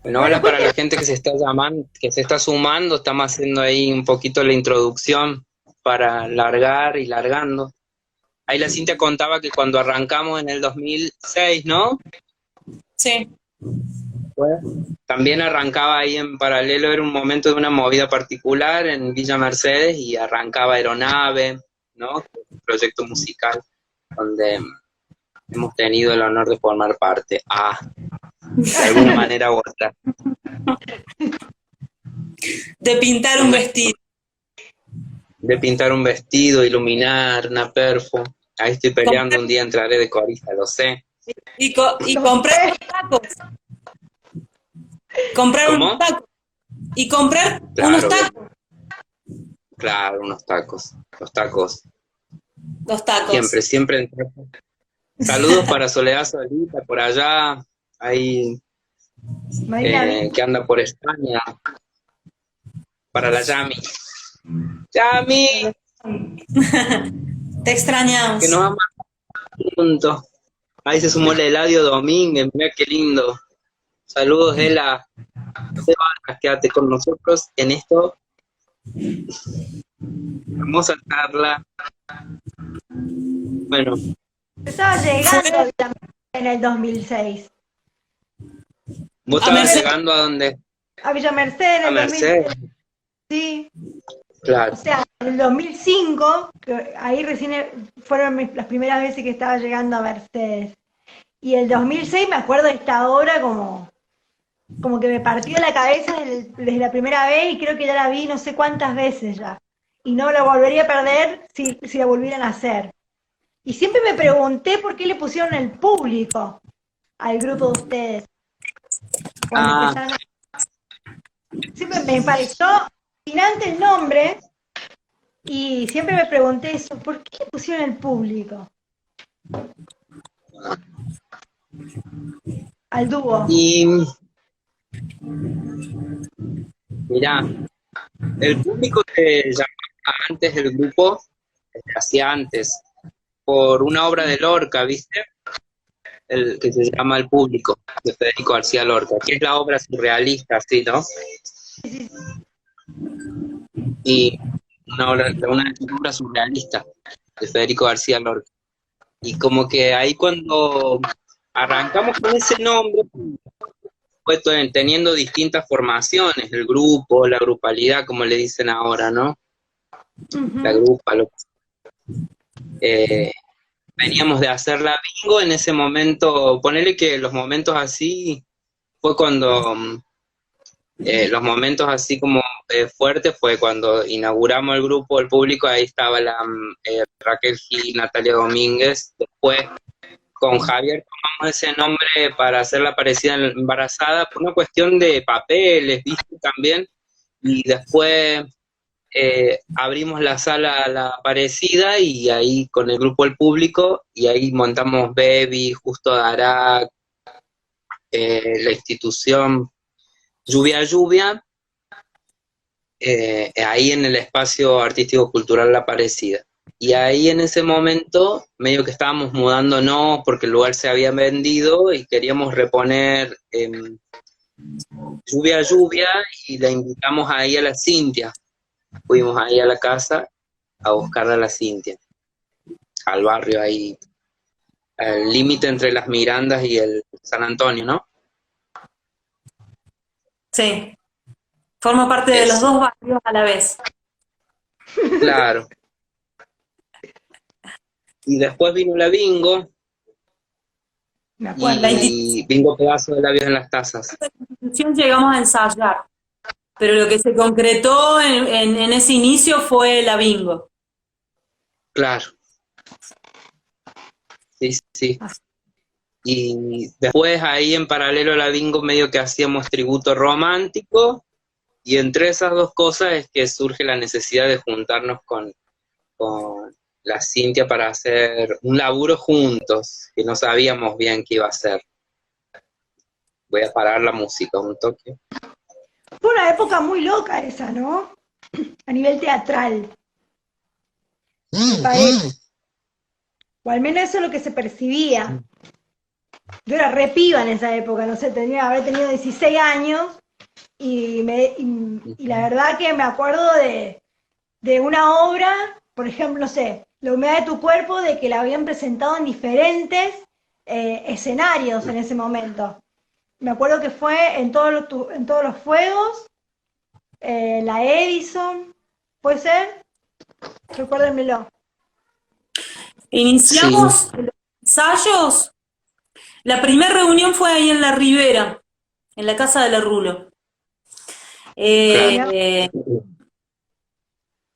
Bueno, Bueno, hola para la gente que se está llamando, que se está sumando, estamos haciendo ahí un poquito la introducción para largar y largando. Ahí la Cintia contaba que cuando arrancamos en el 2006, ¿no? sí. Pues, también arrancaba ahí en paralelo, era un momento de una movida particular en Villa Mercedes y arrancaba Aeronave, ¿no? Un proyecto musical donde hemos tenido el honor de formar parte, de alguna manera u otra. De pintar No un me- vestido. de pintar un vestido, iluminar, una perfo. Ahí estoy peleando, Comprar- un día entraré de corista, lo sé. y Lo comprar sé. unos tacos. Comprar unos ¿Cómo? tacos. Y comprar unos Claro, tacos. claro, unos tacos. Los tacos. Los tacos. Siempre, siempre. Saludos para Soledad Solita, por allá, ahí Marina, que anda por España, para la Yami. Yami, Te que extrañamos. nos ama juntos. Ahí se sumó la Eladio Domínguez, mira qué lindo. Saludos, Ela. No te vayas, quédate con nosotros en esto hermosa charla. Bueno, estaba Fue llegando a Villa en el 2006. vos a estabas Mercedes. llegando a donde, A Villa Merced en a el 2006, Mercedes, sí. O claro. sea, en el 2005, que ahí recién fueron las primeras veces que estaba llegando a Mercedes. Y el 2006 me acuerdo de esta obra como que me partió la cabeza desde la primera vez y creo que ya la vi no sé cuántas veces ya. Y no la volvería a perder si la volvieran a hacer. Y siempre me pregunté por qué le pusieron el público al grupo de ustedes. Cuando Ah, empezaron, siempre me pareció fascinante el nombre y siempre me pregunté eso, ¿por qué le pusieron el público al dúo? y mirá, el público se llamaba antes del grupo, se hacía antes, por una obra de Lorca, ¿viste? El que se llama El Público, de Federico García Lorca, que es la obra surrealista, ¿sí, no? Y una obra surrealista de Federico García Lorca. Y como que ahí cuando arrancamos con ese nombre, fue teniendo distintas formaciones, el grupo, la grupalidad, como le dicen ahora, ¿no? La Ujú. grupa, eh, veníamos de hacer la bingo en ese momento, ponele que los momentos así, fue cuando, los momentos así como fuertes fue cuando inauguramos el grupo, el público, ahí estaba Raquel Gil, Natalia Domínguez, después con Javier tomamos ese nombre para hacer la parecida embarazada por una cuestión de papeles, ¿viste? También, y después abrimos la sala a la parecida y ahí con el grupo El Público y ahí montamos Baby, Justo Dará, la institución Lluvia Lluvia, ahí en el espacio artístico cultural La Parecida. Y ahí en ese momento, medio que estábamos mudándonos porque el lugar se había vendido y queríamos reponer Lluvia Lluvia y la invitamos ahí a la Cintia. Fuimos ahí a la casa a buscar a la Cintia, al barrio ahí, al límite entre las Mirandas y el San Antonio, ¿no? Sí. Forma parte de los Eso, dos barrios a la vez. claro. Y después vino la bingo Me La acuerdo de eso. y bingo pedazo de labios en las tazas. institución llegamos a ensayar, pero lo que se concretó en ese inicio fue la bingo. Claro, sí, sí. Y después ahí en paralelo a la bingo medio que hacíamos tributo romántico y entre esas dos cosas es que surge la necesidad de juntarnos con la Cintia para hacer un laburo juntos, que no sabíamos bien qué iba a hacer. Voy a parar la música un toque. Fue una época muy loca esa, ¿no? A nivel teatral, me parece. O al menos eso es lo que se percibía. Yo era re piba en esa época, no sé, habré tenido 16 años y la verdad que me acuerdo de una obra, por ejemplo, no sé, La humedad de tu cuerpo, de que la habían presentado en diferentes escenarios en ese momento. Me acuerdo que fue en todos los fuegos, la Edison, ¿puede ser? Recuérdenmelo. Sí, Iniciamos los ensayos. La primera reunión fue ahí en la Ribera, en la casa de la Rulo. claro, Mirá, Eh,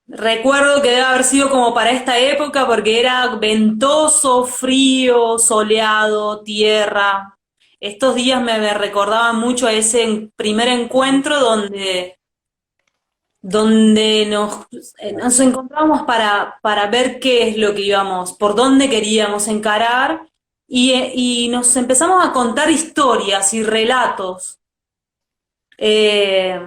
Recuerdo que debe haber sido como para esta época porque era ventoso, frío, soleado, tierra. Estos días me recordaban mucho a ese primer encuentro donde nos encontramos para ver qué es lo que íbamos, por dónde queríamos encarar y nos empezamos a contar historias y relatos. Eh,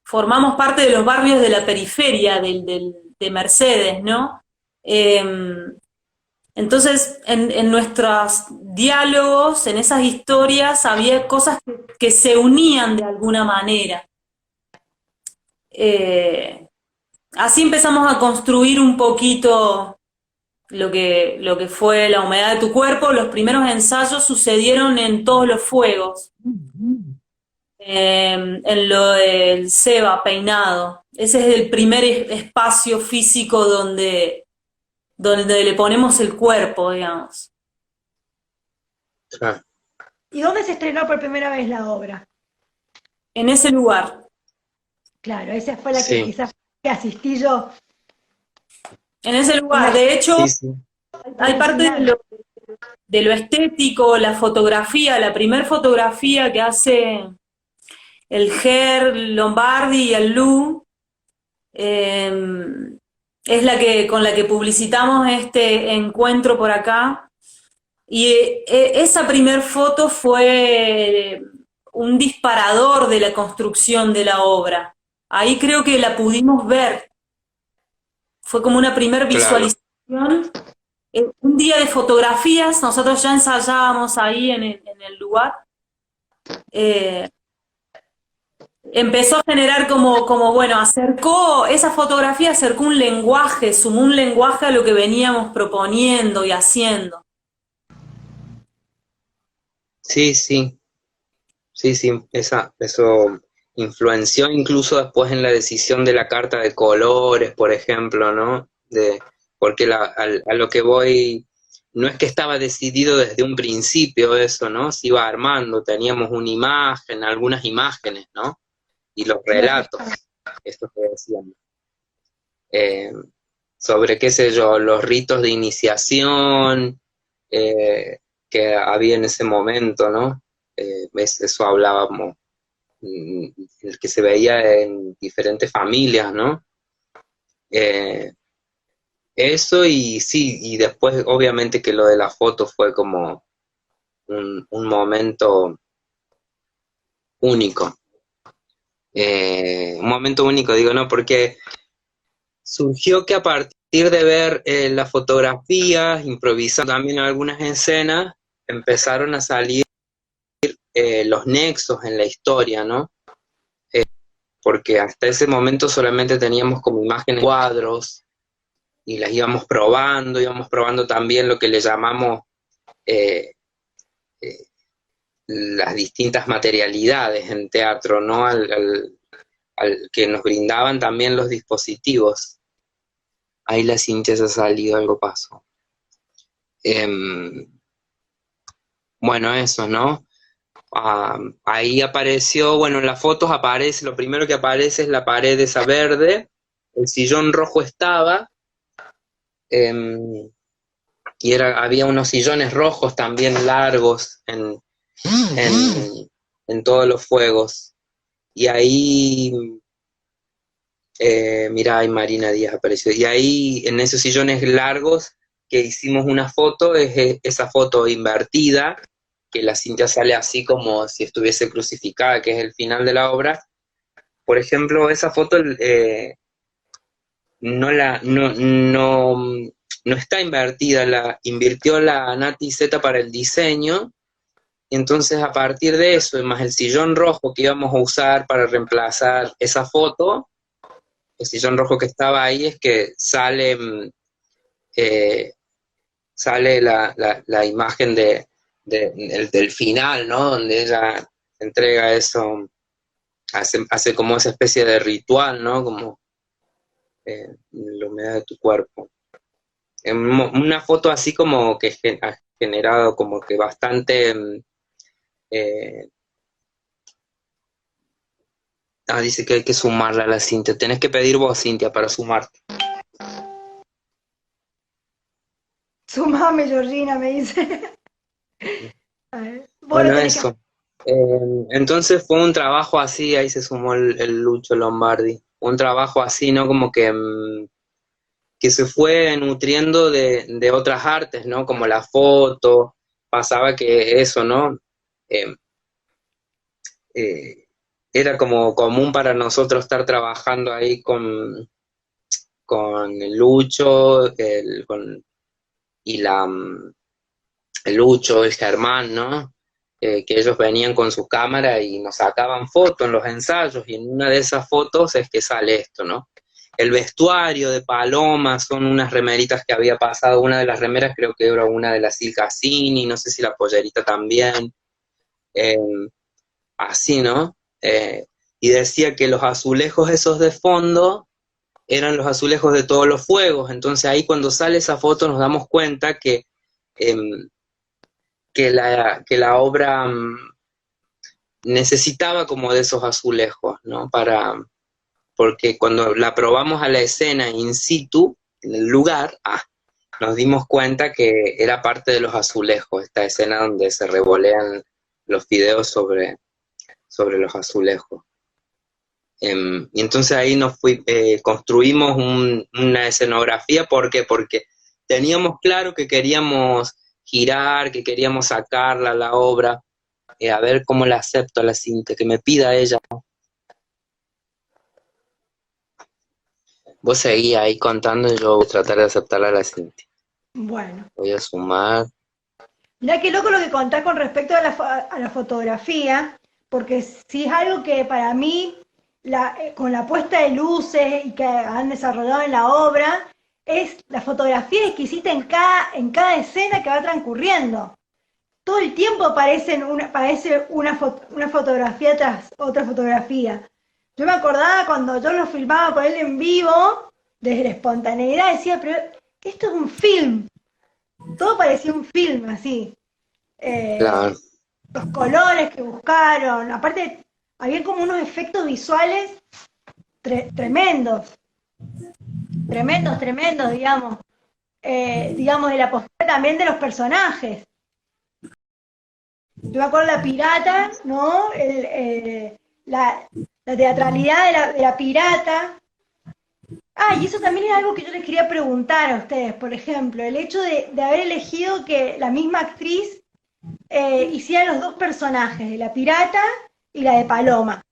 Formamos parte de los barrios de la periferia de Mercedes, ¿no? Eh, entonces, en nuestros diálogos, en esas historias, había cosas que se unían de alguna manera. Eh, Así empezamos a construir un poquito lo que fue La humedad de tu cuerpo. Los primeros ensayos sucedieron en todos los fuegos. En lo del Seba peinado. Ese es el primer espacio físico donde le ponemos el cuerpo, digamos. claro. ¿y dónde se estrenó por primera vez la obra? En ese lugar, Claro, esa fue la que Sí, quizás que asistí yo, en ese una lugar. De hecho, sí, sí, hay parte original. de lo estético, la fotografía, la primer fotografía que hace el Ger Lombardi y el Lu, es con la que publicitamos este encuentro por acá. Y esa primer foto fue un disparador de la construcción de la obra. Ahí creo que la pudimos ver. Fue como una primer claro. visualización. Un día de fotografías, nosotros ya ensayábamos ahí en el lugar. Eh, Empezó a generar bueno, esa fotografía acercó un lenguaje, sumó un lenguaje a lo que veníamos proponiendo y haciendo. Sí, sí, sí, sí, eso influenció incluso después en la decisión de la carta de colores, por ejemplo, ¿no? Porque a lo que voy, no es que estaba decidido desde un principio eso, ¿no? Se iba armando, teníamos una imagen, algunas imágenes, ¿no? Y los Claro. relatos, estos que decíamos, eh, sobre, qué sé yo, los ritos de iniciación que había en ese momento, ¿no? Eso hablábamos, el que se veía en diferentes familias, ¿no? Eh, Eso y sí, y después obviamente que lo de la foto fue como un momento único. Un momento único, digo, ¿no? Porque surgió que a partir de ver las fotografías, improvisando también algunas escenas, empezaron a salir los nexos en la historia, ¿no? Porque hasta ese momento solamente teníamos como imágenes cuadros y las íbamos probando también lo que le llamamos eh, eh, las distintas materialidades en teatro, ¿no? Al que nos brindaban también los dispositivos. Ahí la Cintia se ha salido, algo pasó. Bueno, eso, ¿no? Ahí apareció, bueno, en las fotos aparece, lo primero que aparece es la pared esa verde, el sillón rojo estaba, y había unos sillones rojos también largos en todos los fuegos. Y ahí, mirá, ahí Marina Díaz apareció. Y ahí, en esos sillones largos que hicimos una foto, es esa foto invertida, que la Cintia sale así como si estuviese crucificada, que es el final de la obra. Por ejemplo, esa foto no está invertida, invirtió la Nati Z para el diseño, y entonces a partir de eso, y más el sillón rojo que íbamos a usar para reemplazar esa foto, el sillón rojo que estaba ahí es que sale la imagen del final, ¿no? Donde ella entrega eso, hace como esa especie de ritual, ¿no? Como la humedad de tu cuerpo. Una foto así como que ha generado como que bastante... dice que hay que sumarla a la Cintia. Tenés que pedir vos, Cintia, para sumarte. Sumame, Georgina, me dice. A ver, Bueno, eso. Entonces fue un trabajo así, ahí se sumó el Lucho Lombardi. Un trabajo así, ¿no? Como que se fue nutriendo de otras artes, ¿no? Como la foto, pasaba que eso, ¿no? Era como común para nosotros estar trabajando ahí con el Lucho, el Lucho, el Germán, ¿no? Que ellos venían con su cámara y nos sacaban fotos en los ensayos, y en una de esas fotos es que sale esto, ¿no? El vestuario de Paloma son unas remeritas que había pasado, una de las remeras creo que era una de la Sil Cassini, no sé si la pollerita también, así, ¿no? Y decía que los azulejos esos de fondo eran los azulejos de todos los fuegos, entonces ahí cuando sale esa foto nos damos cuenta que la obra necesitaba como de esos azulejos, ¿no? Porque cuando la probamos a la escena in situ, en el lugar, nos dimos cuenta que era parte de los azulejos, esta escena donde se revolean los fideos sobre los azulejos. Y entonces ahí construimos una escenografía. ¿Por qué? Porque teníamos claro que queríamos girar, que queríamos sacarla la obra, a ver cómo la acepto a la Cintia, que me pida ella. Vos seguí ahí contando y yo voy a tratar de aceptarla a la Cintia. Bueno. Voy a sumar. Mirá qué loco lo que contás con respecto a la fotografía, porque sí es algo que para mí, con la puesta de luces y que han desarrollado en la obra, es la fotografía exquisita en cada escena que va transcurriendo. Todo el tiempo aparece una fotografía tras otra fotografía. Yo me acordaba cuando yo lo filmaba con él en vivo, desde la espontaneidad, decía, pero esto es un film. Todo parecía un film, así. Claro. Los colores que buscaron, aparte, había como unos efectos visuales tremendos, digamos. Digamos, de la postura también de los personajes. Yo me acuerdo de la pirata, ¿no? La teatralidad de la pirata. Y eso también es algo que yo les quería preguntar a ustedes, por ejemplo, el hecho de haber elegido que la misma actriz hiciera los dos personajes, de la pirata y la de Paloma.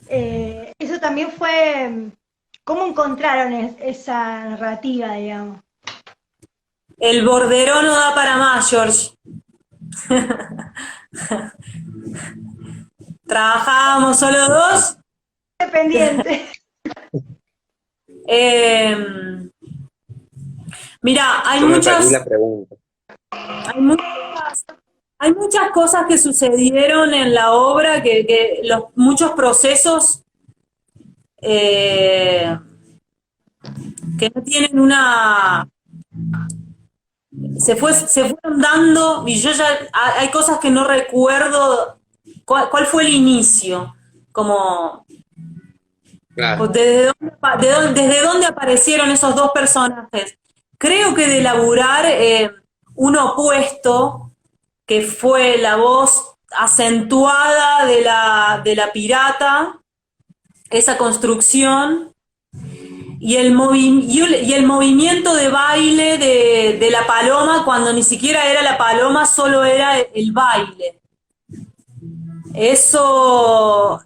Eso también fue, ¿cómo encontraron esa narrativa, digamos? El bordero no da para más, George. Trabajábamos solo dos. Independiente. Mira, hay muchas cosas que sucedieron en la obra, muchos procesos que no tienen se fueron dando, y yo ya hay cosas que no recuerdo cuál fue el inicio, como Claro. desde dónde aparecieron esos dos personajes. Creo que de elaborar un opuesto, que fue la voz acentuada de la pirata, esa construcción, y el movimiento de baile de la paloma, cuando ni siquiera era la paloma, solo era el baile. Eso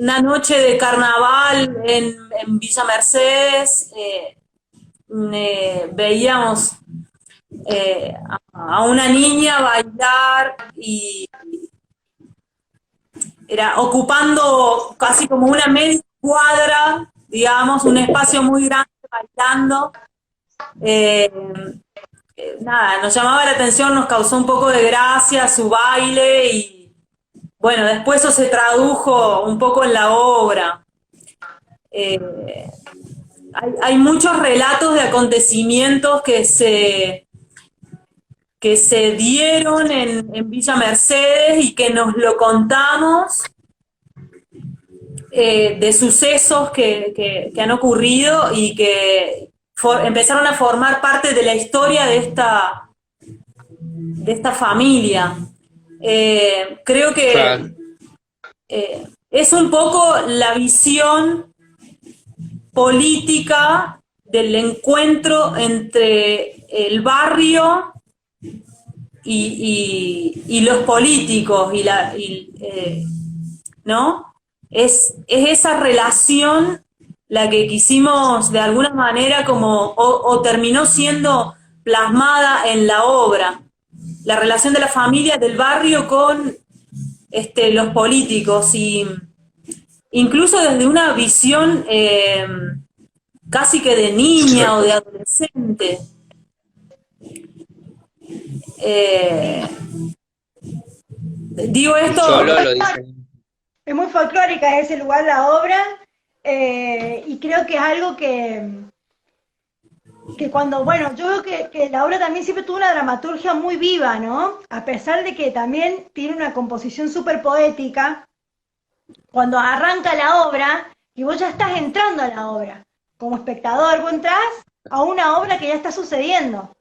una noche de carnaval en Villa Mercedes, veíamos a una niña bailar y era ocupando casi como una media cuadra, digamos, un espacio muy grande bailando. Eh, Nada, nos llamaba la atención, nos causó un poco de gracia su baile y bueno, después eso se tradujo un poco en la obra. Eh, hay muchos relatos de acontecimientos que se dieron en Villa Mercedes y que nos lo contamos, de sucesos que han ocurrido y que empezaron a formar parte de la historia de esta familia. Creo que Claro, es un poco la visión política del encuentro entre el barrio y los políticos, ¿no? Es esa relación la que quisimos de alguna manera o terminó siendo plasmada en la obra. La relación de la familia, del barrio con los políticos y incluso desde una visión casi que de niña o de adolescente. Eh, Digo esto, solo lo dice. Es muy folclórica ese lugar, la obra, y creo que es algo que cuando, bueno, yo veo que la obra también siempre tuvo una dramaturgia muy viva, ¿no? A pesar de que también tiene una composición súper poética, cuando arranca la obra y vos ya estás entrando a la obra, como espectador, vos entrás a una obra que ya está sucediendo,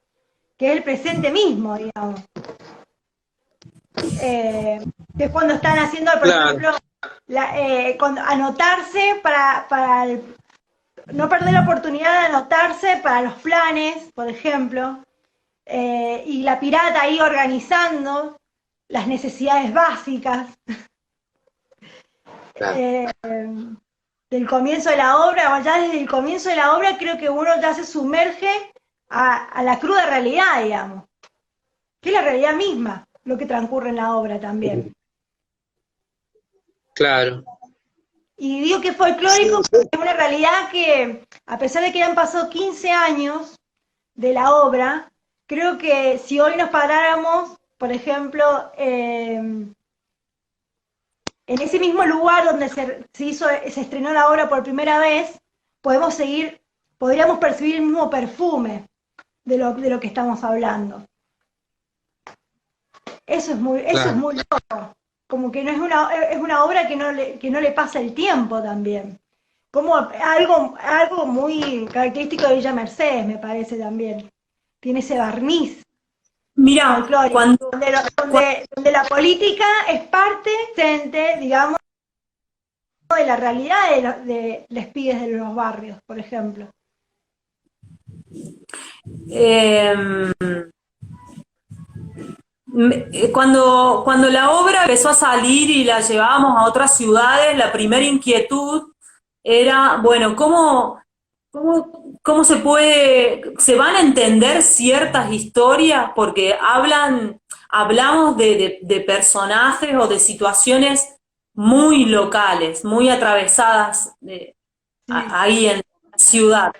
que es el presente mismo, digamos. Que es cuando están haciendo, por Claro, ejemplo, anotarse para no perder la oportunidad de anotarse para los planes, por ejemplo, y la pirata ahí organizando las necesidades básicas claro, del comienzo de la obra, o ya desde el comienzo de la obra creo que uno ya se sumerge a la cruda realidad, digamos, que es la realidad misma, lo que transcurre en la obra también. claro. Y digo que es folclórico Sí, porque es una realidad que, a pesar de que han pasado 15 años de la obra, creo que si hoy nos paráramos, por ejemplo, en ese mismo lugar donde se estrenó la obra por primera vez, podríamos percibir el mismo perfume de lo que estamos hablando. Eso es claro. muy loco. Como que no es una obra que no le pasa el tiempo también. Como algo muy característico de Villa Mercedes, me parece también. Tiene ese barniz mira, folclórico, donde la política es parte presente, digamos, de la realidad de les pibes de los barrios, por ejemplo. eh, cuando la obra empezó a salir y la llevábamos a otras ciudades, la primera inquietud era, bueno, ¿cómo se van a entender ciertas historias? Porque hablamos de personajes o de situaciones muy locales, muy atravesadas ahí en la ciudad.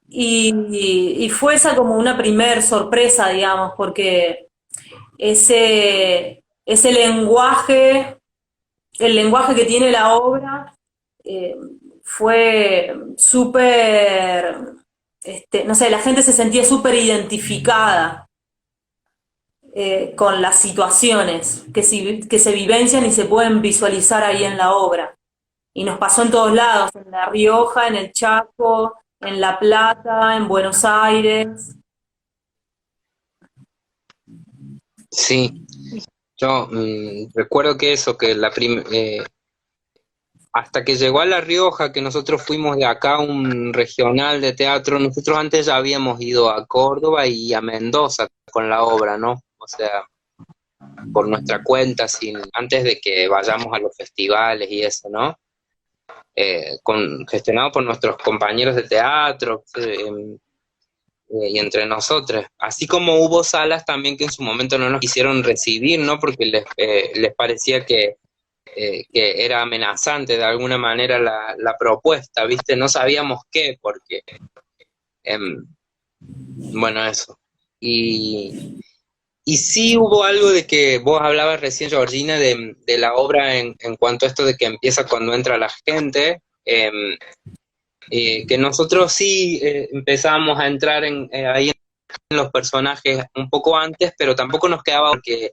Y fue esa como una primer sorpresa, digamos, porque ese lenguaje, el lenguaje que tiene la obra, eh, fue súper, no sé, la gente se sentía súper identificada con las situaciones que se vivencian y se pueden visualizar ahí en la obra. Y nos pasó en todos lados, en La Rioja, en el Chaco, en La Plata, en Buenos Aires. Sí, yo recuerdo que eso, que hasta que llegó a La Rioja, que nosotros fuimos de acá a un regional de teatro, nosotros antes ya habíamos ido a Córdoba y a Mendoza con la obra, ¿no? O sea, por nuestra cuenta, antes de que vayamos a los festivales y eso, ¿no? Gestionado por nuestros compañeros de teatro y entre nosotros. Así como hubo salas también que en su momento no nos quisieron recibir, ¿no? Porque les parecía que era amenazante de alguna manera la propuesta, ¿viste? No sabíamos qué, porque, bueno, eso. Y sí hubo algo de que vos hablabas recién, Georgina, de la obra en cuanto a esto de que empieza cuando entra la gente, que nosotros sí empezábamos a entrar ahí en los personajes un poco antes, pero tampoco nos quedaba porque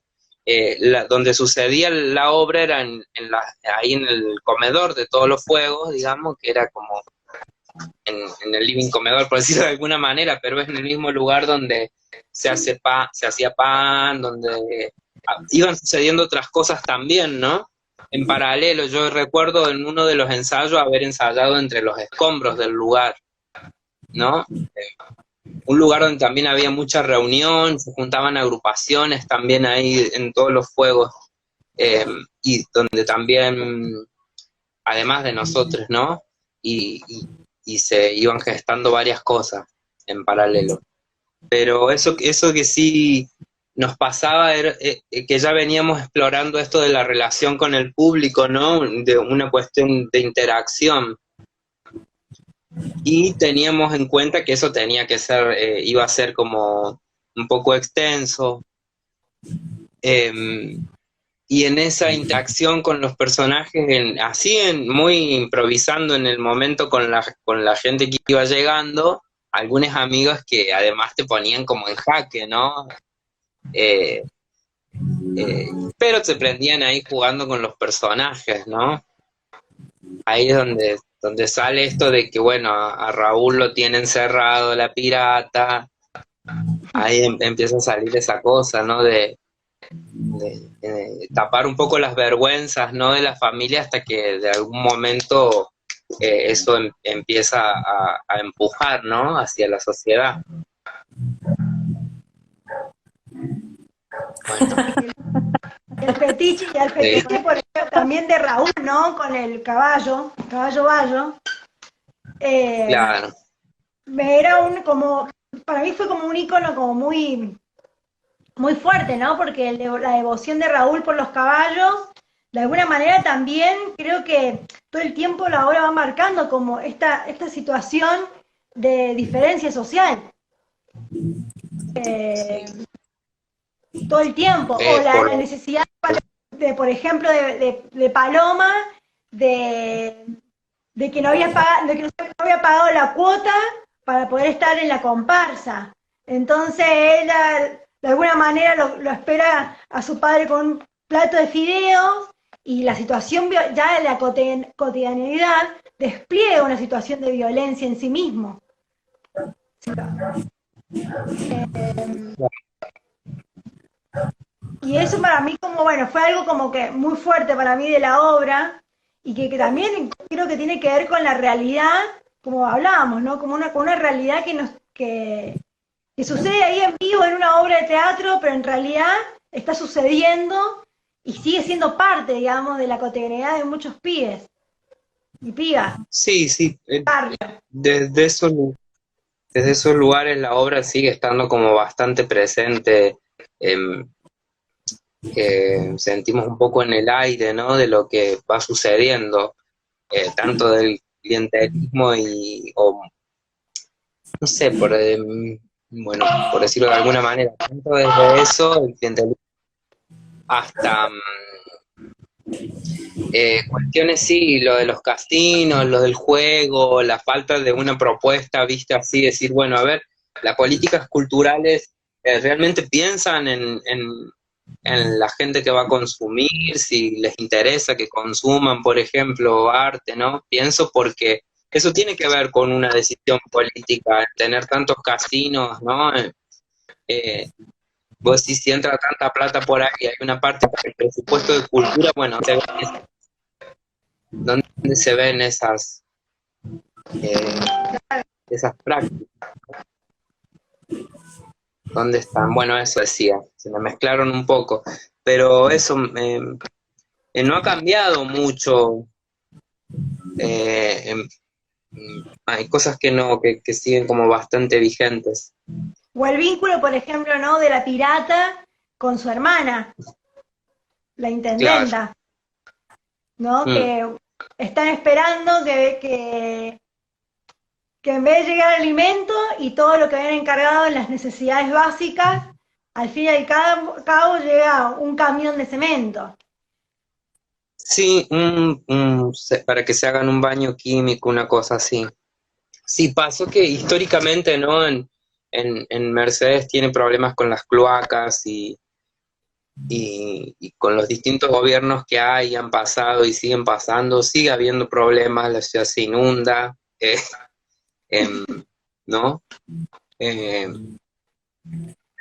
donde sucedía la obra era ahí en el comedor de Todos los Fuegos, digamos, que era como en el living comedor, por decirlo de alguna manera, pero es en el mismo lugar donde se hacía pan, donde iban sucediendo otras cosas también, ¿no? En paralelo, yo recuerdo en uno de los ensayos haber ensayado entre los escombros del lugar, ¿no? Un lugar donde también había mucha reunión, se juntaban agrupaciones también ahí en Todos los Fuegos, y donde también, además de nosotros, ¿no? Y se iban gestando varias cosas en paralelo. Pero eso que sí nos pasaba era que ya veníamos explorando esto de la relación con el público, ¿no? De una cuestión de interacción. Y teníamos en cuenta que eso tenía que ser, iba a ser como un poco extenso. Y en esa interacción con los personajes, muy improvisando en el momento con la gente que iba llegando, algunos amigos que además te ponían como en jaque, ¿no? Pero se prendían ahí jugando con los personajes, ¿no? Ahí es donde sale esto de que, bueno, a Raúl lo tiene encerrado la pirata, ahí empieza a salir esa cosa, ¿no? De tapar un poco las vergüenzas, ¿no? De la familia hasta que de algún momento eso empieza a empujar, ¿no? Hacia la sociedad. Bueno. El fetiche por ejemplo, también de Raúl, ¿no? Con el caballo Bayo. Claro. Era para mí fue como un icono como muy, muy fuerte, ¿no? Porque la devoción de Raúl por los caballos, de alguna manera también creo que todo el tiempo la obra va marcando como esta situación de diferencia social. Todo el tiempo, o la necesidad de, por ejemplo, de Paloma, de que no había pagado la cuota para poder estar en la comparsa. Entonces ella de alguna manera lo espera a su padre con un plato de fideos, y la situación ya de la cotidianidad despliega una situación de violencia en sí mismo. Y eso para mí fue algo como que muy fuerte para mí de la obra, y que también creo que tiene que ver con la realidad, como hablábamos, ¿no? Como con una realidad que sucede ahí en vivo en una obra de teatro, pero en realidad está sucediendo y sigue siendo parte, digamos, de la cotidianidad de muchos pibes y pibas. Sí. Desde esos lugares la obra sigue estando como bastante presente. Sentimos un poco en el aire, ¿no? De lo que va sucediendo, tanto del clientelismo no sé, por decirlo de alguna manera, tanto desde eso, el clientelismo, hasta cuestiones, sí, lo de los casinos, lo del juego, la falta de una propuesta, viste, así, decir, bueno, a ver, las políticas culturales realmente piensan en la gente que va a consumir, si les interesa que consuman, por ejemplo, arte, ¿no? Pienso porque eso tiene que ver con una decisión política, tener tantos casinos, ¿no? Vos si entra tanta plata por ahí, hay una parte del presupuesto de cultura, bueno, ¿dónde se ven esas prácticas? ¿Dónde están? Bueno, eso decía, se me mezclaron un poco, pero eso no ha cambiado mucho. Em, Hay cosas que no, que siguen como bastante vigentes. O el vínculo, por ejemplo, ¿no? De la pirata con su hermana, la intendenta, ¿no? Mm. Que están esperando que en vez de llegar alimento y todo lo que habían encargado en las necesidades básicas, al fin y al cabo llega un camión de cemento. Sí, para que se hagan un baño químico, una cosa así. Sí, pasó que históricamente, ¿no? En Mercedes tiene problemas con las cloacas y con los distintos gobiernos que hay, han pasado y siguen pasando, sigue habiendo problemas, la ciudad se inunda, em, ¿no? Em,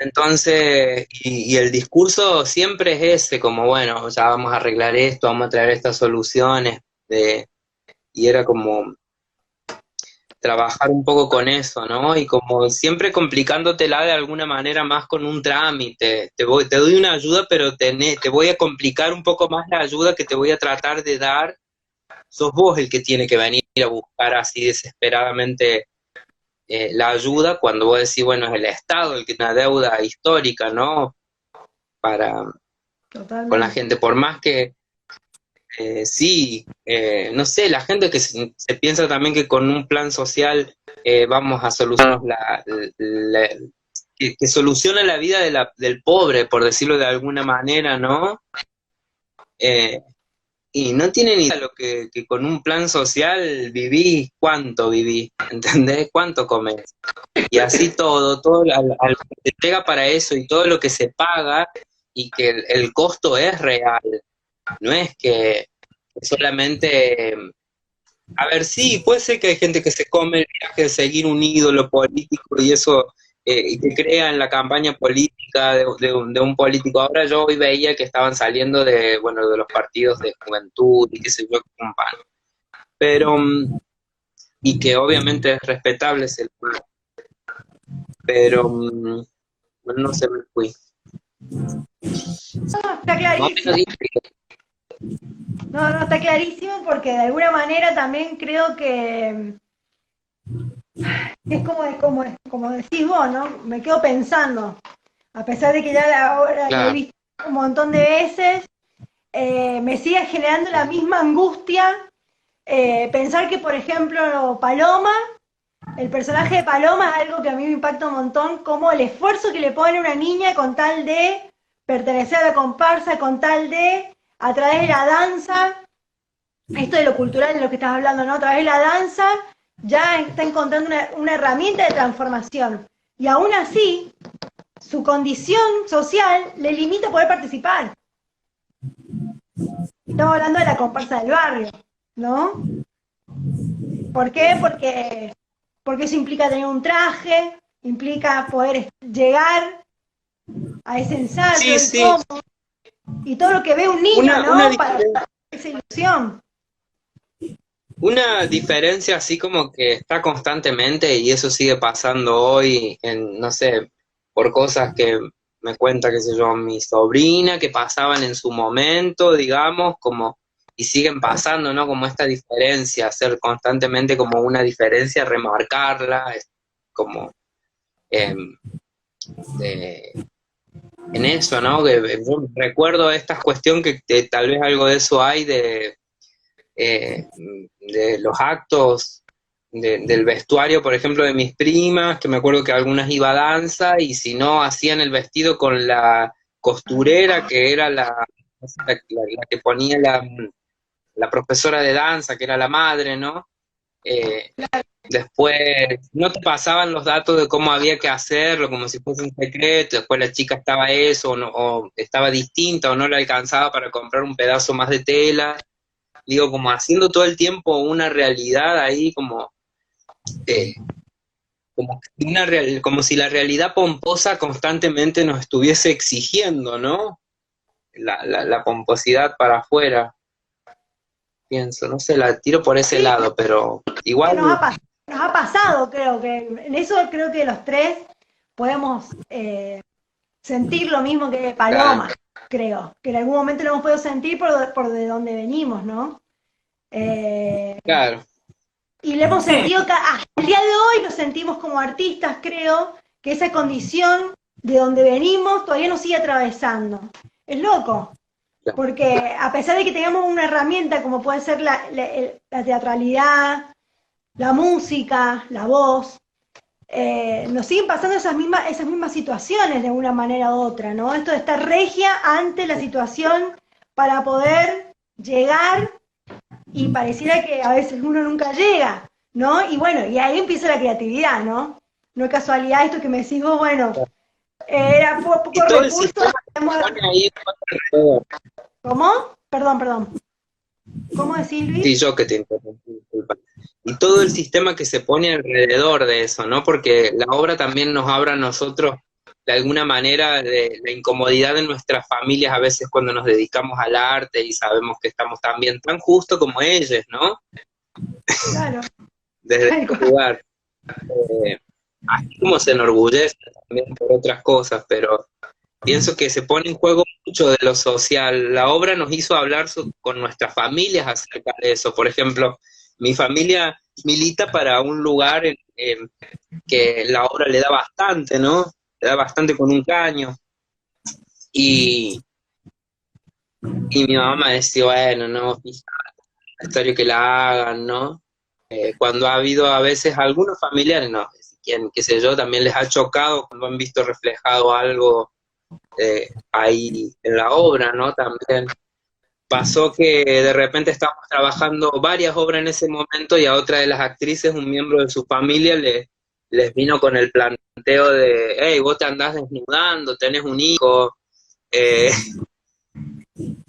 Entonces, y el discurso siempre es ese, como bueno, ya vamos a arreglar esto, vamos a traer estas soluciones, y era como trabajar un poco con eso, ¿no? Y como siempre complicándotela de alguna manera más con un trámite. Te doy una ayuda, pero te voy a complicar un poco más la ayuda que te voy a tratar de dar. Sos vos el que tiene que venir a buscar así desesperadamente la ayuda, cuando vos decís, bueno, es el Estado el que tiene una deuda histórica, ¿no? Con la Totalmente. gente, por más que sí, no sé, la gente que se piensa también que con un plan social vamos a solucionar que soluciona la vida del pobre, por decirlo de alguna manera, ¿no? Eh, y no tienen ni idea lo que con un plan social vivís, cuánto vivís, ¿entendés? ¿Cuánto comés? Y así todo al que te llega para eso y todo lo que se paga y que el costo es real, no es que solamente, a ver, sí, puede ser que hay gente que se come el viaje de seguir un ídolo político y eso, y que crea en la campaña política de un político. Ahora yo hoy veía que estaban saliendo bueno, de los partidos de juventud y qué sé yo, un pan. Pero, y que obviamente es respetable ese lugar, pero, bueno, no sé, me fui. No, está Más o clarísimo. menos dije, No, está clarísimo porque de alguna manera también creo que es como decís vos, ¿no? Me quedo pensando, a pesar de que ya ahora lo he claro, visto un montón de veces, me sigue generando la misma angustia pensar que, por ejemplo, Paloma, el personaje de Paloma es algo que a mí me impacta un montón, como el esfuerzo que le pone una niña con tal de pertenecer a la comparsa, con tal de, a través de la danza, esto de lo cultural de lo que estás hablando, ¿no? A través de la danza ya está encontrando una herramienta de transformación. Y aún así, su condición social le limita poder participar. Estamos hablando de la comparsa del barrio, ¿no? ¿Por qué? Porque eso implica tener un traje, implica poder llegar a ese ensayo sí, y sí, cómo, y todo lo que ve un niño, una ¿no? Para esa ilusión. Una diferencia así como que está constantemente y eso sigue pasando hoy no sé, por cosas que me cuenta, qué sé yo, mi sobrina, que pasaban en su momento, digamos, como, y siguen pasando, ¿no? Como esta diferencia, hacer constantemente como una diferencia, remarcarla, como em, de- en eso, ¿no? Que yo recuerdo esta cuestión que tal vez algo de eso hay eh, de los actos del vestuario, por ejemplo, de mis primas, que me acuerdo que algunas iba a danza y si no hacían el vestido con la costurera, que era la que ponía la profesora de danza, que era la madre, ¿no? Eh, Después no te pasaban los datos de cómo había que hacerlo, como si fuese un secreto, después la chica estaba eso, o estaba distinta, o no le alcanzaba para comprar un pedazo más de tela, digo, como haciendo todo el tiempo una realidad ahí, eh, como si la realidad pomposa constantemente nos estuviese exigiendo, ¿no? La pomposidad para afuera, pienso, no sé, la tiro por ese Sí, lado, pero que igual, nos ha pasado, creo que en eso creo que los tres podemos sentir lo mismo que claro, Paloma. creo, que en algún momento lo hemos podido sentir por de donde venimos, ¿no? Claro, Y lo hemos sentido, hasta el día de hoy lo sentimos como artistas, creo, que esa condición de donde venimos todavía nos sigue atravesando. Es loco, porque a pesar de que tengamos una herramienta como puede ser la teatralidad, la música, la voz, nos siguen pasando esas mismas situaciones de una manera u otra, ¿no? Esto de estar regia ante la situación para poder llegar, y pareciera que a veces uno nunca llega, ¿no? Y bueno, y ahí empieza la creatividad, ¿no? No es casualidad esto que me decís vos, bueno, era poco y todo el recurso. sistema que pone ahí alrededor. ¿Cómo? Perdón. ¿Cómo decís, Luis? Sí, yo que te interrumpí, disculpa. Y todo el sistema que se pone alrededor de eso, ¿no? Porque la obra también nos habla a nosotros, de alguna manera, de la incomodidad de nuestras familias a veces cuando nos dedicamos al arte y sabemos que estamos también tan justo como ellos, ¿no? Claro. Desde ese lugar. Así como se enorgullece también por otras cosas, pero pienso que se pone en juego mucho de lo social. La obra nos hizo hablar con nuestras familias acerca de eso. Por ejemplo, mi familia milita para un lugar que la obra le da bastante, ¿no? Le da bastante con un caño. Y mi mamá decía, bueno, no, fíjate, es necesario que la hagan, ¿no? Cuando ha habido a veces algunos familiares, no, qué sé yo, también les ha chocado cuando han visto reflejado algo ahí en la obra, ¿no? También pasó que de repente estábamos trabajando varias obras en ese momento y a otra de las actrices, un miembro de su familia, les vino con el planteo de, hey, vos te andás desnudando, tenés un hijo,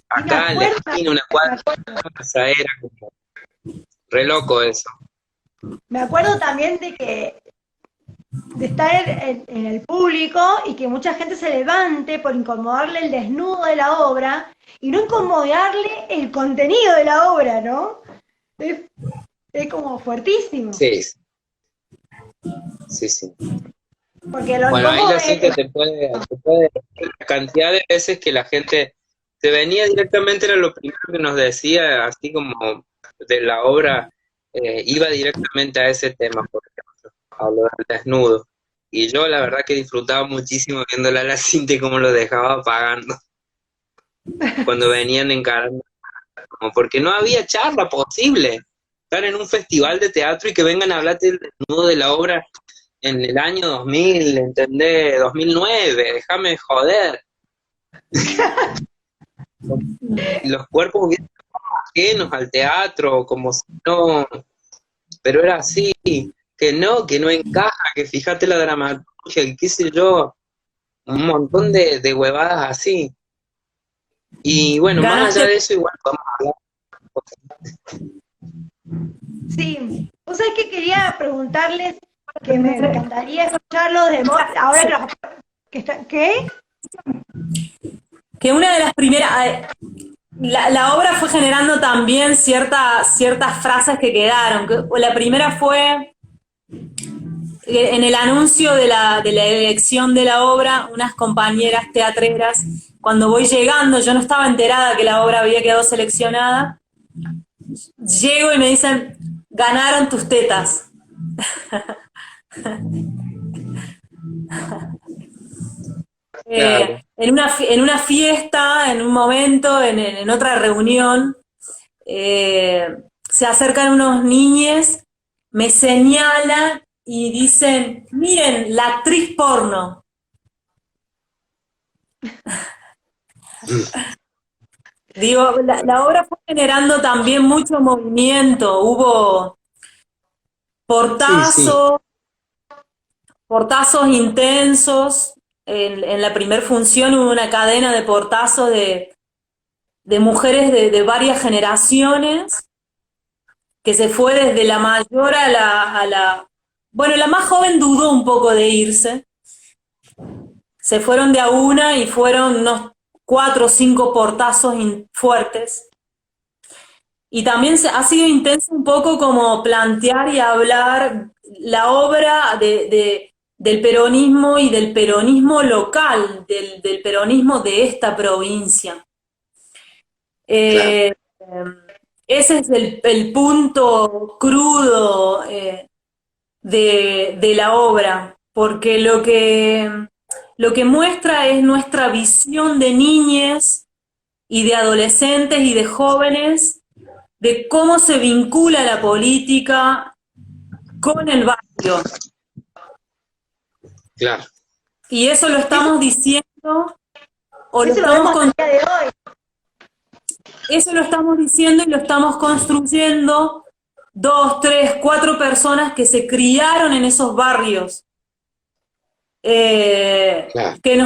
acá en la esquina, una cuadra, era como re loco eso. Me acuerdo también de estar en el público y que mucha gente se levante por incomodarle el desnudo de la obra y no incomodarle el contenido de la obra, ¿no? Es como fuertísimo. Sí. Porque lo bueno, ahí incómodo la gente te puede la cantidad de veces que la gente se venía directamente, era lo primero que nos decía, así como de la obra, iba directamente a ese tema, por ejemplo, a lo del desnudo. Y yo la verdad que disfrutaba muchísimo viéndola a la cinta y cómo lo dejaba apagando cuando venían encarando, como porque no había charla posible. Estar en un festival de teatro y que vengan a hablarte del desnudo de la obra en el año 2000, ¿entendés? 2009, déjame joder. Los cuerpos hubieran estado ajenos al teatro, como si no, pero era así, que no encaja, que fíjate la dramaturgia, y qué sé yo, un montón de huevadas así. Y bueno, más allá de eso, igual vamos a hablar. Sí, vos sabés que quería preguntarles, que me encantaría escucharlo de vos, ahora ¿qué? Que una de las primeras, la obra fue generando también ciertas frases que quedaron. La primera fue en el anuncio de la elección de la obra, unas compañeras teatreras, cuando voy llegando, yo no estaba enterada que la obra había quedado seleccionada, llego y me dicen, ganaron tus tetas. Claro. En una fiesta, en un momento, en otra reunión, se acercan unos niños, me señalan y dicen, miren, la actriz porno. Digo, la obra fue generando también mucho movimiento, hubo portazos, portazos intensos. En la primer función hubo una cadena de portazos de mujeres de varias generaciones, que se fue desde la mayor a la... Bueno, la más joven dudó un poco de irse. Se fueron de a una y fueron unos 4 o 5 portazos fuertes. Y también ha sido intenso un poco como plantear y hablar la obra de del peronismo y del peronismo local, del peronismo de esta provincia. Claro, Ese es el punto crudo de la obra, porque lo que muestra es nuestra visión de niñes y de adolescentes y de jóvenes, de cómo se vincula la política con el barrio. claro, Y eso lo Y eso, estamos diciendo, o lo eso lo estamos vemos hasta el día de hoy. eso lo estamos diciendo y lo estamos construyendo 2, 3, 4 personas que se criaron en esos barrios, claro, que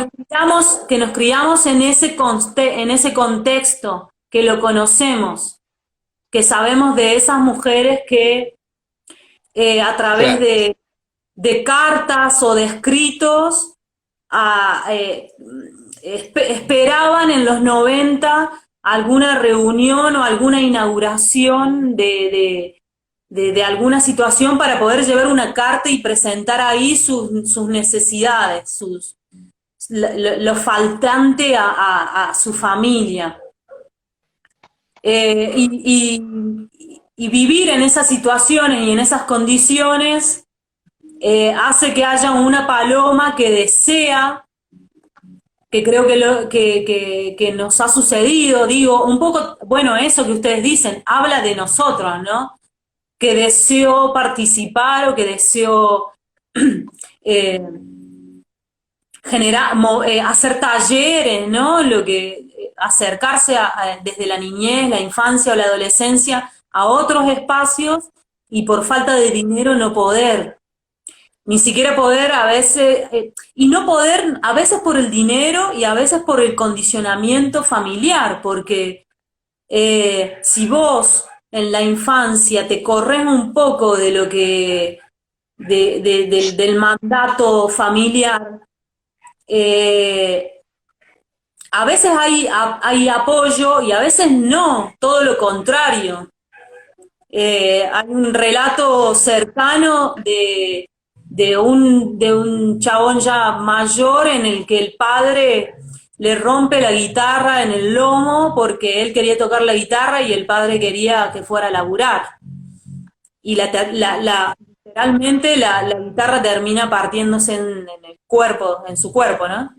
nos criamos en en ese contexto, que lo conocemos, que sabemos de esas mujeres que a través claro, de cartas o de escritos esperaban en los 90 alguna reunión o alguna inauguración de alguna situación para poder llevar una carta y presentar ahí sus necesidades, lo faltante a su familia. Y vivir en esas situaciones y en esas condiciones hace que haya una paloma que desea, que creo que nos ha sucedido, digo, un poco, bueno, eso que ustedes dicen, habla de nosotros, ¿no? Que deseo participar o que deseo eh, hacer talleres, ¿no? Acercarse desde la niñez, la infancia o la adolescencia a otros espacios y por falta de dinero no poder. Ni siquiera poder a veces, y no poder a veces por el dinero y a veces por el condicionamiento familiar, porque si vos en la infancia te corres un poco de lo que, del mandato familiar, a veces hay apoyo y a veces no, todo lo contrario. Hay un relato cercano de un chabón ya mayor en el que el padre le rompe la guitarra en el lomo porque él quería tocar la guitarra y el padre quería que fuera a laburar. Y literalmente la guitarra termina partiéndose en el cuerpo, en su cuerpo, ¿no?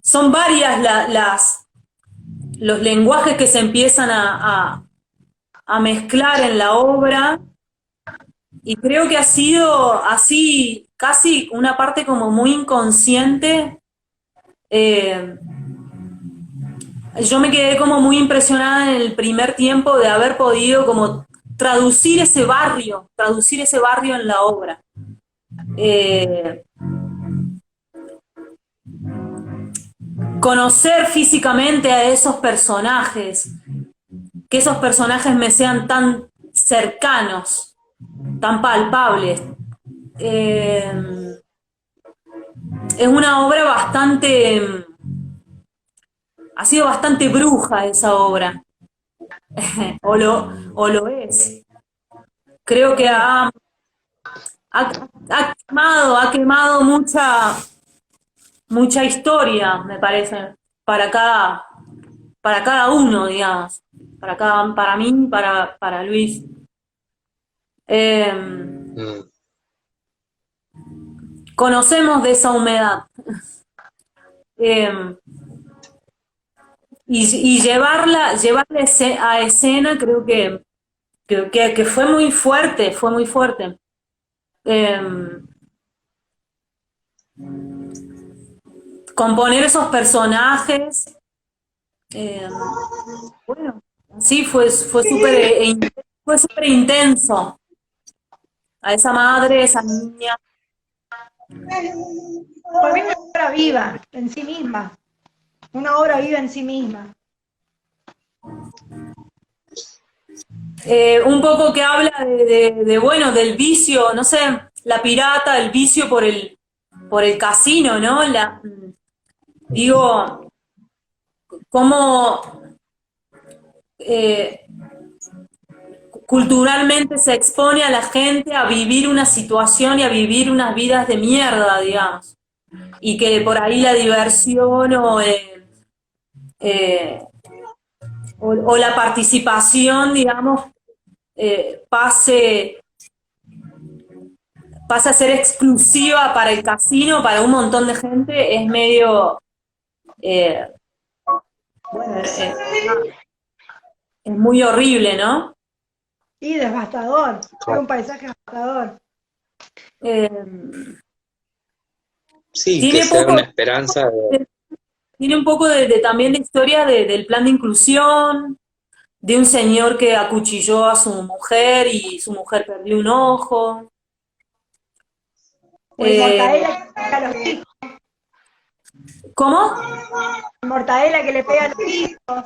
Son varias los lenguajes que se empiezan a mezclar en la obra y creo que ha sido así casi una parte como muy inconsciente. Eh, yo me quedé como muy impresionada en el primer tiempo de haber podido como traducir ese barrio en la obra. Eh, Conocer físicamente a esos personajes, que esos personajes me sean tan cercanos, tan palpables. Es una obra ha sido bastante bruja esa obra, o lo es. Creo que ha quemado mucha historia, me parece, para cada uno, digamos, para mí, para Luis. mm, Conocemos de esa humedad. Eh, y llevarla a escena creo que fue muy fuerte, fue muy fuerte. Eh, Componer esos personajes, eh, bueno, sí, fue súper intenso. A esa madre, esa niña. Para mí es una obra viva en sí misma. Una obra viva en sí misma. Un poco que habla bueno, del vicio, no sé, la pirata, el vicio por el casino, ¿no? Digo, cómo, eh, culturalmente se expone a la gente a vivir una situación y a vivir unas vidas de mierda, digamos. Y que por ahí la diversión o la participación, digamos, pase a ser exclusiva para el casino, para un montón de gente, es medio, eh, bueno, es muy horrible, ¿no? Y devastador, es un paisaje devastador. Eh, Sí, que tiene sea poco, una esperanza de... tiene un poco también de historia del plan de inclusión, de un señor que acuchilló a su mujer y su mujer perdió un ojo. O el Mortadela que le pega a los hijos. ¿Cómo? El Mortadela que le pega a los hijos.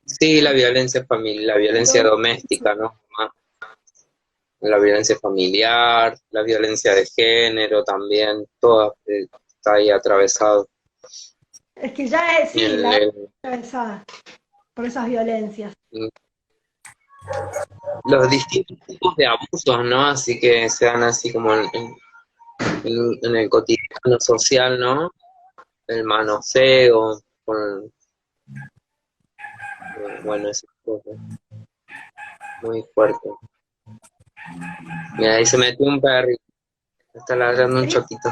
Sí, la violencia familiar, la violencia doméstica, ¿no? La violencia familiar, la violencia de género también, todo está ahí atravesado. Es que ya es, sí, El- la el- atravesada por esas violencias. los distintos tipos de abusos, ¿no? Así que se dan así como en el cotidiano social, ¿no? El manoseo, bueno, esas cosas, muy fuerte. Mira, ahí se metió un perrito, está ladrando un choquito.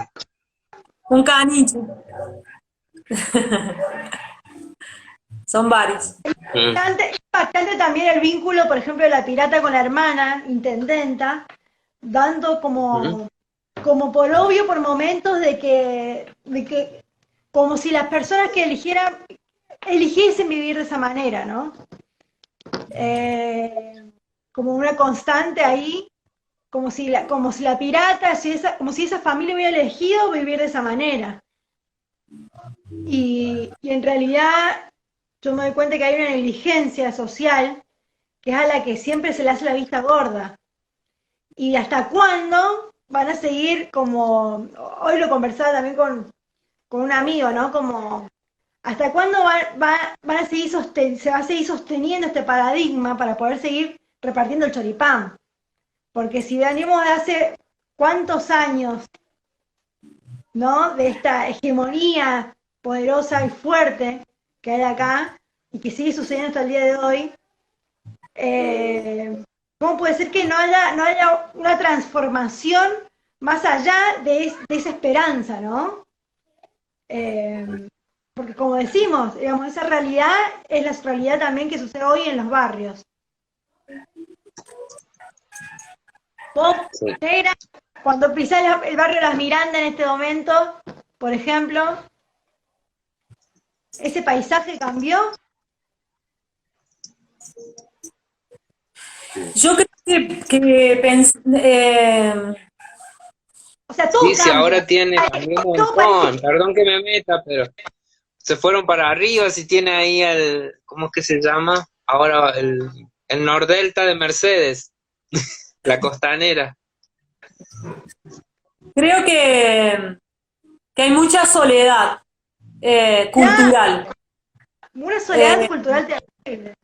Un caniche. Son varios. Mm. Es bastante también el vínculo, por ejemplo, de la pirata con la hermana, intendenta, dando como por obvio por momentos de que como si las personas que eligiesen vivir de esa manera, ¿no? Como una constante ahí, como si la pirata, como si esa familia hubiera elegido vivir de esa manera. Y en realidad yo me doy cuenta que hay una negligencia social que es a la que siempre se le hace la vista gorda. ¿Y hasta cuándo van a seguir como, hoy lo conversaba también con un amigo, ¿no? Como, ¿hasta cuándo van a seguir se va a seguir sosteniendo este paradigma para poder seguir repartiendo el choripán? Porque si venimos de hace cuántos años, ¿no? De esta hegemonía poderosa y fuerte que hay acá y que sigue sucediendo hasta el día de hoy, ¿cómo puede ser que no haya una transformación más allá de esa esperanza, ¿no? Porque como decimos, digamos, esa realidad es la realidad también que sucede hoy en los barrios. Vos, Sí. negra, cuando pisás el barrio Las Mirandas en este momento, por ejemplo, ¿ese paisaje cambió? Yo creo O sea, todo Sí, sí, cambia. ahora tiene también un Todo montón, perdón que me meta, pero se fueron para arriba, si tiene ahí ¿cómo es que se llama? Ahora el Nordelta de Mercedes, la costanera. creo que hay mucha soledad cultural, una soledad eh, cultural terrible.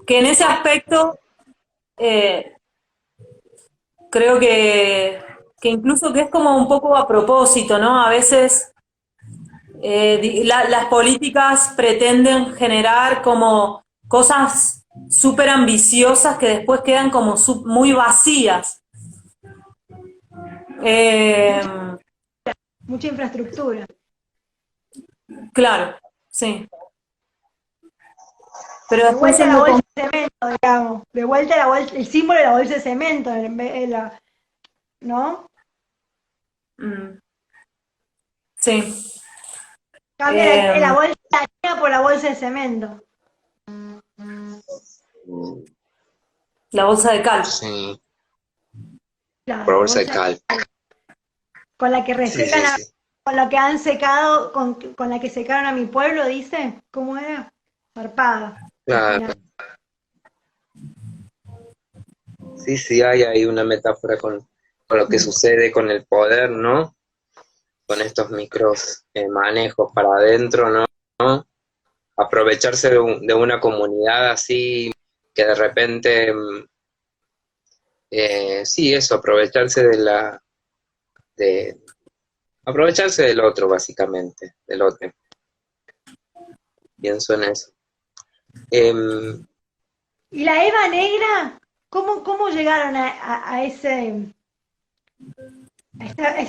que en ese aspecto creo que incluso que es como un poco a propósito, ¿no? A veces las políticas pretenden generar como cosas súper ambiciosas que después quedan como muy vacías. Mucha infraestructura. Claro, sí. Pero De después vuelta a en la lo bolsa de cemento, digamos. De vuelta a la bolsa, el símbolo de la bolsa de cemento, ¿no? Sí. Cambia la bolsa de harina por la bolsa de cemento. La bolsa de cal. Sí, Claro, por la bolsa de cal. con la que Sí, resecan, sí, sí. con la que han secado, con la que secaron a mi pueblo, dice. ¿Cómo era? Zarpada. Claro. Sí, sí, hay ahí una metáfora con lo que sucede con el poder, ¿no? Con estos micros manejos para adentro, ¿no? Aprovecharse de una comunidad así que de repente, sí, eso, aprovecharse del otro, básicamente, del otro. Pienso en eso. ¿Y la Eva Negra? ¿Cómo llegaron a ese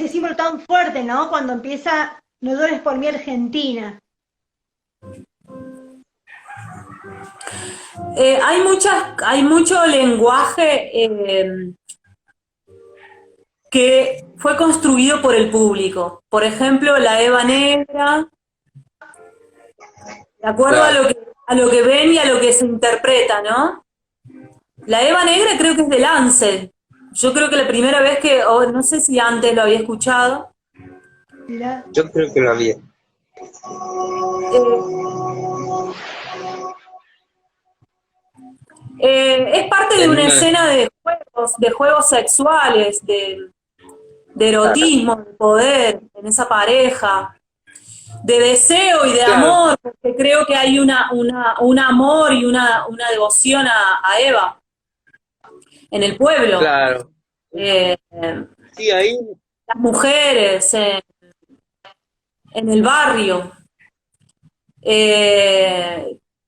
símbolo tan fuerte, ¿no? Cuando empieza No llores por mi Argentina. Hay mucho lenguaje que fue construido por el público. Por ejemplo, la Eva Negra, de acuerdo Claro. a lo que ven y a lo que se interpreta, ¿no? La Eva Negra creo que es de Lancet. Yo creo que la primera vez no sé si antes lo había escuchado. Mirá. Yo creo que lo había. Es parte de En una una, escena de juegos sexuales, de erotismo, de poder en esa pareja, de deseo y de claro, amor, porque creo que hay un amor y una devoción a Eva en el pueblo. claro. Eh, Sí, ahí, las mujeres en el barrio.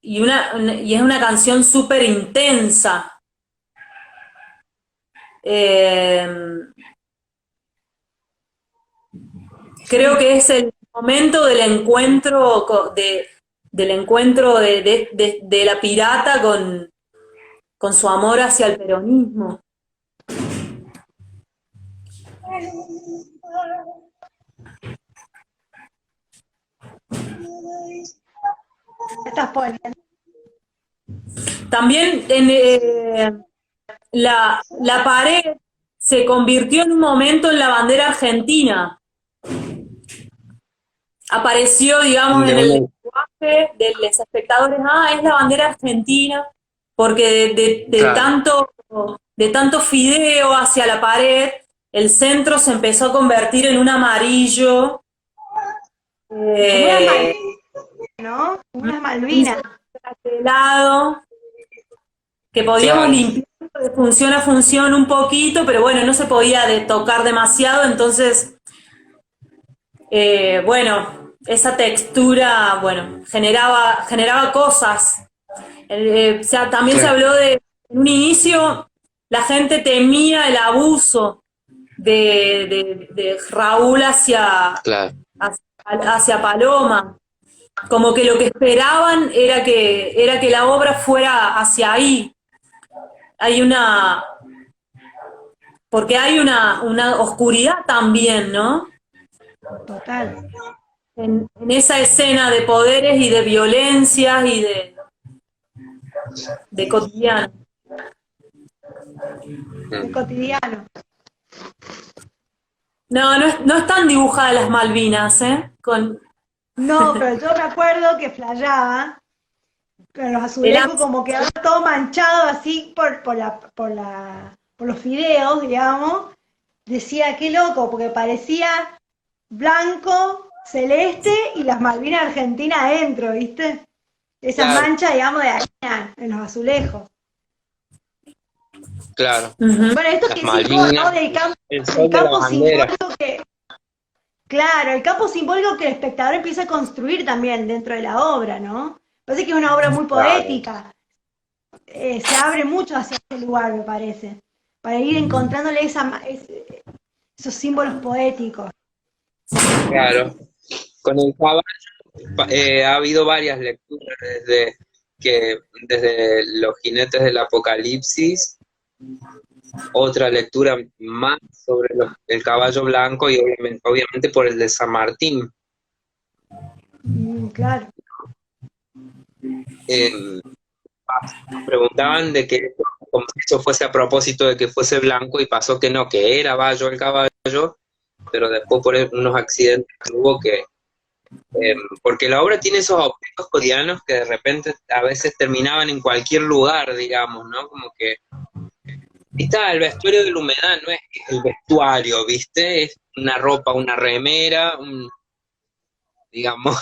Y es una canción súper intensa. Eh, Creo que es el momento del encuentro de la pirata con su amor hacia el peronismo. Estás poniendo. También la pared se convirtió en un momento en la bandera argentina. Apareció, digamos, de en el una, lenguaje de los espectadores, es la bandera argentina, porque claro, de tanto fideo hacia la pared, el centro se empezó a convertir en un amarillo, Como unas eh, Malvinas, ¿no? Como unas Malvinas. helado, que podíamos claro, limpiar de función a función un poquito, pero bueno, no se podía tocar demasiado, entonces, bueno, esa textura, bueno, generaba cosas. O sea, también se sí, habló en un inicio, la gente temía el abuso de Raúl claro, hacia Paloma, como que lo que esperaban era que la obra fuera hacia ahí. Hay porque hay una oscuridad también, ¿no? Total. En esa escena de poderes y de violencias y de cotidiano. De cotidiano. No están dibujadas las Malvinas, ¿eh? No, pero yo me acuerdo que flayaba con los El azulejos como quedaba todo manchado así por los fideos, digamos. Decía, qué loco, porque parecía blanco, celeste y las Malvinas Argentinas adentro, ¿viste? Esas claro, manchas, digamos, de arena en los azulejos. claro. Ujú. Bueno, esto Las que decís vos, ¿no? Malvinas, el Del sol de la campo bandera, simbólico que, claro, el campo simbólico que el espectador empieza a construir también dentro de la obra, ¿no? Parece que es una obra muy claro, poética. Se abre mucho hacia ese lugar, me parece, para ir encontrándole esos símbolos poéticos. claro. Con el caballo ha habido varias lecturas desde los jinetes del Apocalipsis, otra lectura más sobre el caballo blanco y obviamente por el de San Martín. Claro, Eh, Preguntaban de que como si eso fuese a propósito de que fuese blanco y pasó que no, que era Bayo el caballo, pero después por unos accidentes que hubo porque la obra tiene esos objetos cotidianos que de repente a veces terminaban en cualquier lugar, digamos, ¿no? Como que está el vestuario de la humedad, no es el vestuario, ¿viste? Es una ropa, una remera, digamos,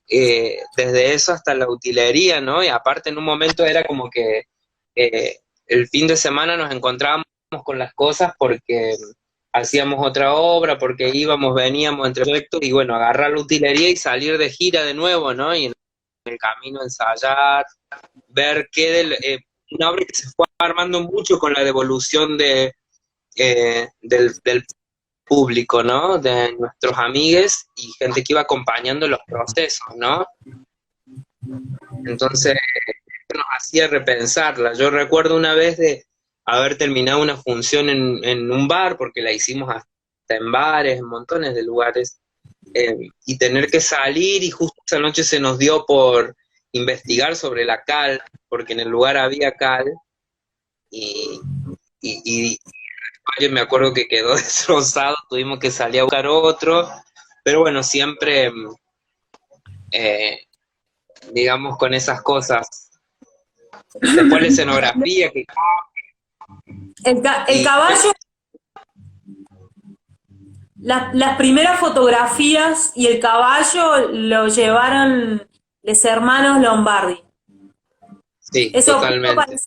desde eso hasta la utilería, ¿no? Y aparte en un momento era como que el fin de semana nos encontrábamos con las cosas porque hacíamos otra obra, porque íbamos, veníamos entre proyectos y bueno, agarrar la utilería y salir de gira de nuevo, ¿no? Y en el camino ensayar, ver una obra que se fue armando mucho con la devolución del público, ¿no? De nuestros amigues y gente que iba acompañando los procesos, ¿no? Entonces, nos hacía repensarla. Yo recuerdo una vez de haber terminado una función en un bar, porque la hicimos hasta en bares, en montones de lugares, y tener que salir y justo esa noche se nos dio por investigar sobre la cal, porque en el lugar había cal, y yo me acuerdo que quedó destrozado, tuvimos que salir a buscar otro, pero bueno, siempre, digamos, con esas cosas. Después la escenografía, que el caballo, las primeras fotografías y el caballo lo llevaron los hermanos Lombardi. sí, Eso totalmente.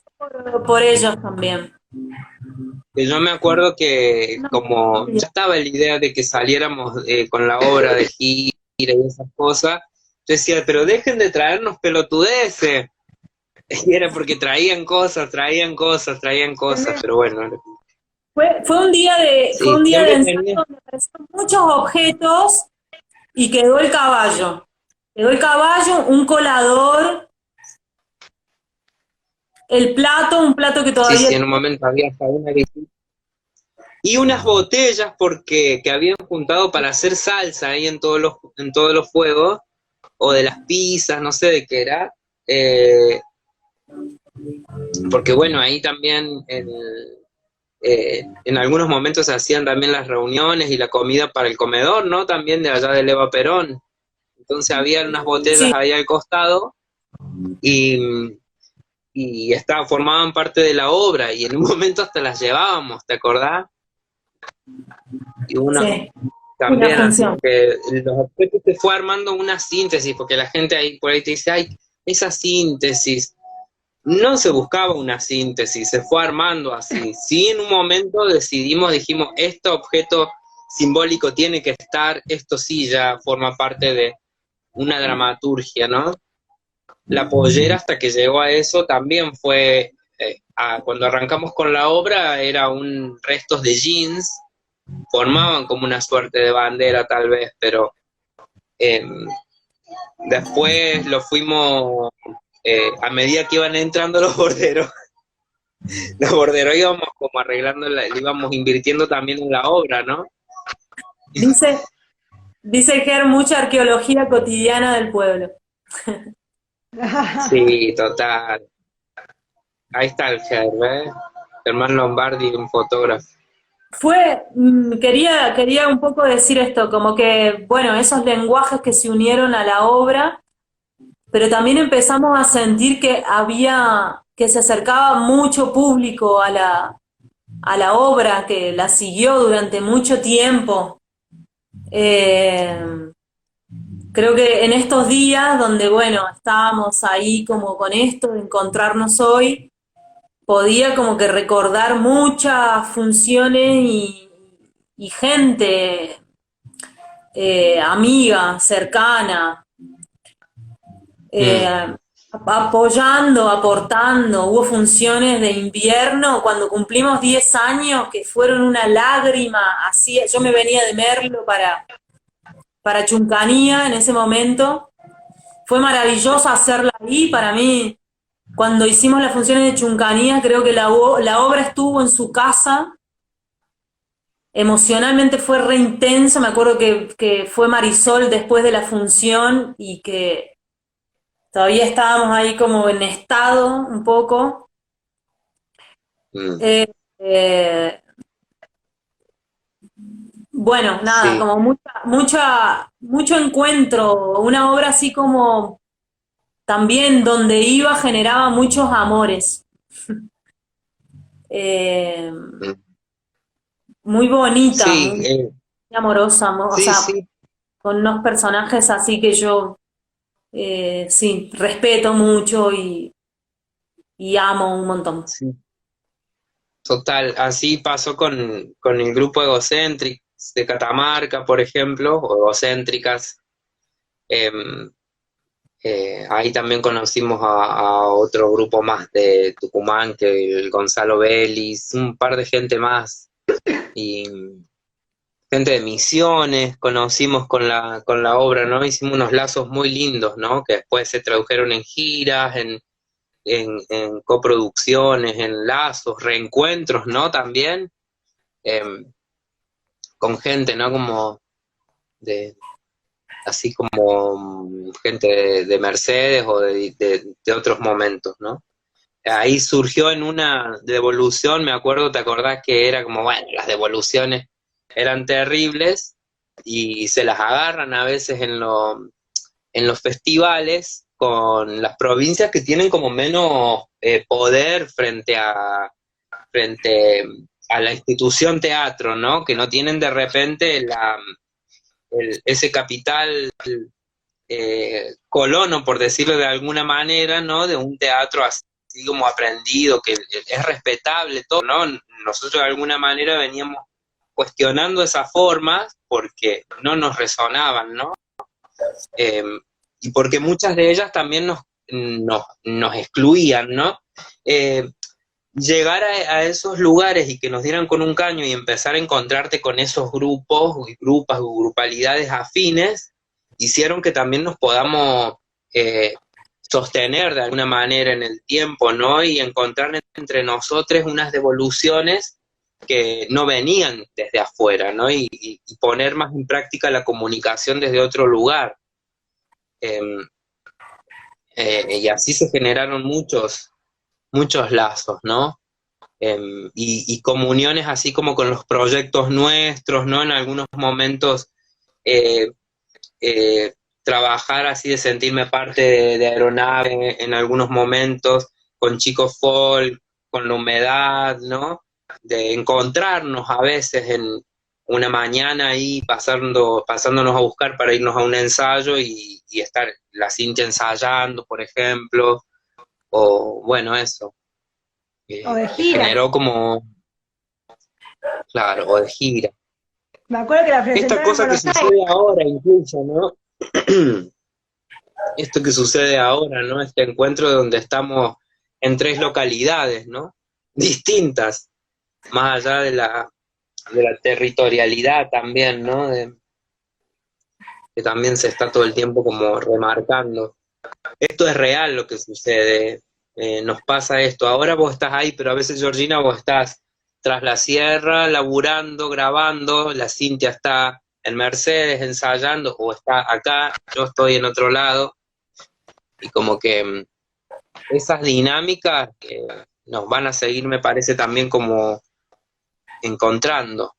por ellos también. Yo me acuerdo que como ya estaba la idea de que saliéramos con la obra de gira y esas cosas, yo decía, pero dejen de traernos pelotudeces. Y era porque traían cosas, pero bueno. Fue un día de Sí, ensayo donde aparecieron muchos objetos y quedó el caballo. Quedó el caballo, un colador, un plato que todavía... Sí, en un momento había hasta una visita. Y unas botellas que habían juntado para hacer salsa ahí en todos los fuegos, o de las pizzas, no sé de qué era. Porque bueno, ahí también en algunos momentos se hacían también las reuniones y la comida para el comedor, ¿no? También de allá de Eva Perón. Entonces había unas botellas Sí. ahí al costado y formaban parte de la obra y en un momento hasta las llevábamos, ¿te acordás? Y Sí, también una así función. que los objetos se fue armando una síntesis, porque la gente ahí por ahí te dice, ay, esa síntesis. No se buscaba una síntesis, se fue armando así. Sí, en un momento dijimos, este objeto simbólico tiene que estar, esto sí ya forma parte de una dramaturgia, ¿no? La pollera, hasta que llegó a eso, también fue, cuando arrancamos con la obra, era restos de jeans, formaban como una suerte de bandera tal vez, pero después lo fuimos, a medida que iban entrando los borderos íbamos como arreglando, íbamos invirtiendo también en la obra, ¿no? Dice Ger, mucha arqueología cotidiana del pueblo. Sí, total. Ahí está el Gerber, Germán Lombardi, un fotógrafo. Quería un poco decir esto, como que, bueno, esos lenguajes que se unieron a la obra, pero también empezamos a sentir que se acercaba mucho público a la obra, que la siguió durante mucho tiempo. Creo que en estos días donde, bueno, estábamos ahí como con esto de encontrarnos hoy, podía como que recordar muchas funciones y gente amiga, cercana, apoyando, aportando. Hubo funciones de invierno cuando cumplimos 10 años que fueron una lágrima, así, yo me venía de Merlo para Chuncanía en ese momento. Fue maravilloso hacerla ahí, para mí. Cuando hicimos las funciones de Chuncanía, creo que la obra estuvo en su casa. Emocionalmente fue re intenso. Me acuerdo que fue Marisol después de la función y que todavía estábamos ahí como en estado un poco. Eh, eh, bueno, nada, Sí. como mucho encuentro, una obra así como también donde iba generaba muchos amores. Eh, muy bonita, Sí, muy amorosa, o sí, sea, sí. con unos personajes así que yo sí, respeto mucho y amo un montón. Sí. Total, así pasó con el grupo Egocéntricos de Catamarca, por ejemplo, o Egocéntricas. Em, Ahí también conocimos a otro grupo más de Tucumán, que el Gonzalo Vélez, un par de gente más, y gente de Misiones, conocimos con la obra, ¿no? Hicimos unos lazos muy lindos, ¿no? Que después se tradujeron en giras, en coproducciones, en lazos, reencuentros, ¿no? También, con gente, ¿no? Como de, así como gente de Mercedes o de otros momentos, ¿no? Ahí surgió en una devolución, me acuerdo, ¿te acordás que era como, bueno, las devoluciones eran terribles y se las agarran a veces en los festivales con las provincias que tienen como menos poder frente a la institución teatro, ¿no? Que no tienen de repente ese capital colono, por decirlo de alguna manera, ¿no? De un teatro así como aprendido, que es respetable todo, ¿no? Nosotros de alguna manera veníamos cuestionando esas formas porque no nos resonaban, ¿no? Eh, y porque muchas de ellas también nos excluían, ¿no? Eh, Llegar a esos lugares y que nos dieran con un caño y empezar a encontrarte con esos grupos, y grupas o grupalidades afines, hicieron que también nos podamos sostener de alguna manera en el tiempo, ¿no? Y encontrar entre nosotros unas devoluciones que no venían desde afuera, ¿no? Y poner más en práctica la comunicación desde otro lugar. Eh, y así se generaron muchos lazos, ¿no? Y comuniones así como con los proyectos nuestros, ¿no? En algunos momentos eh, trabajar así de sentirme parte de Aeronave, en algunos momentos con Chicos Folk, con la humedad, ¿no? De encontrarnos a veces en una mañana ahí pasándonos a buscar para irnos a un ensayo y estar la Cintia ensayando, por ejemplo, o bueno, eso. O de gira. Generó como, claro, o de gira. Me acuerdo que la Esta presentaron en cosa que Buenos Aires. sucede ahora incluso, ¿no? Esto que sucede ahora, ¿no? Este encuentro donde estamos en tres localidades, ¿no? Distintas, más allá de la territorialidad también, ¿no? Que también se está todo el tiempo como remarcando. Esto es real lo que sucede, nos pasa esto. Ahora vos estás ahí, pero a veces, Georgina, vos estás tras la sierra, laburando, grabando, la Cintia está en Mercedes ensayando, o está acá, yo estoy en otro lado, y como que esas dinámicas nos van a seguir, me parece, también como encontrando.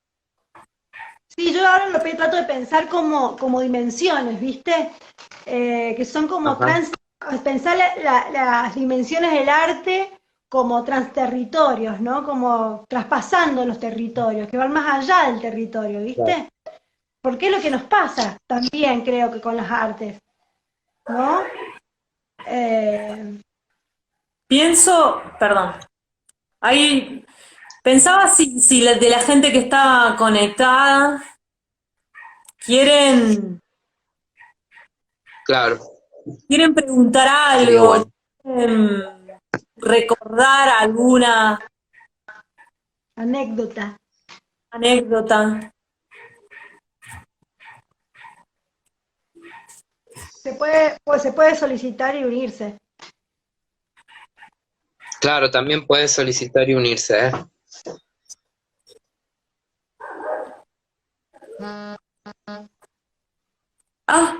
Sí, yo ahora trato de pensar como dimensiones, ¿viste? Que son como Ajá, pensar las dimensiones del arte como transterritorios, ¿no? Como traspasando los territorios, que van más allá del territorio, claro. ¿viste? Porque es lo que nos pasa también, creo que con las artes, ¿no? Eh, Perdón, ahí pensaba si de la gente que está conectada quieren, Claro, quieren preguntar sería algo, bueno. quieren recordar alguna anécdota. anécdota. Se puede solicitar y unirse. Claro, también puedes solicitar y unirse, ¿eh? Ah,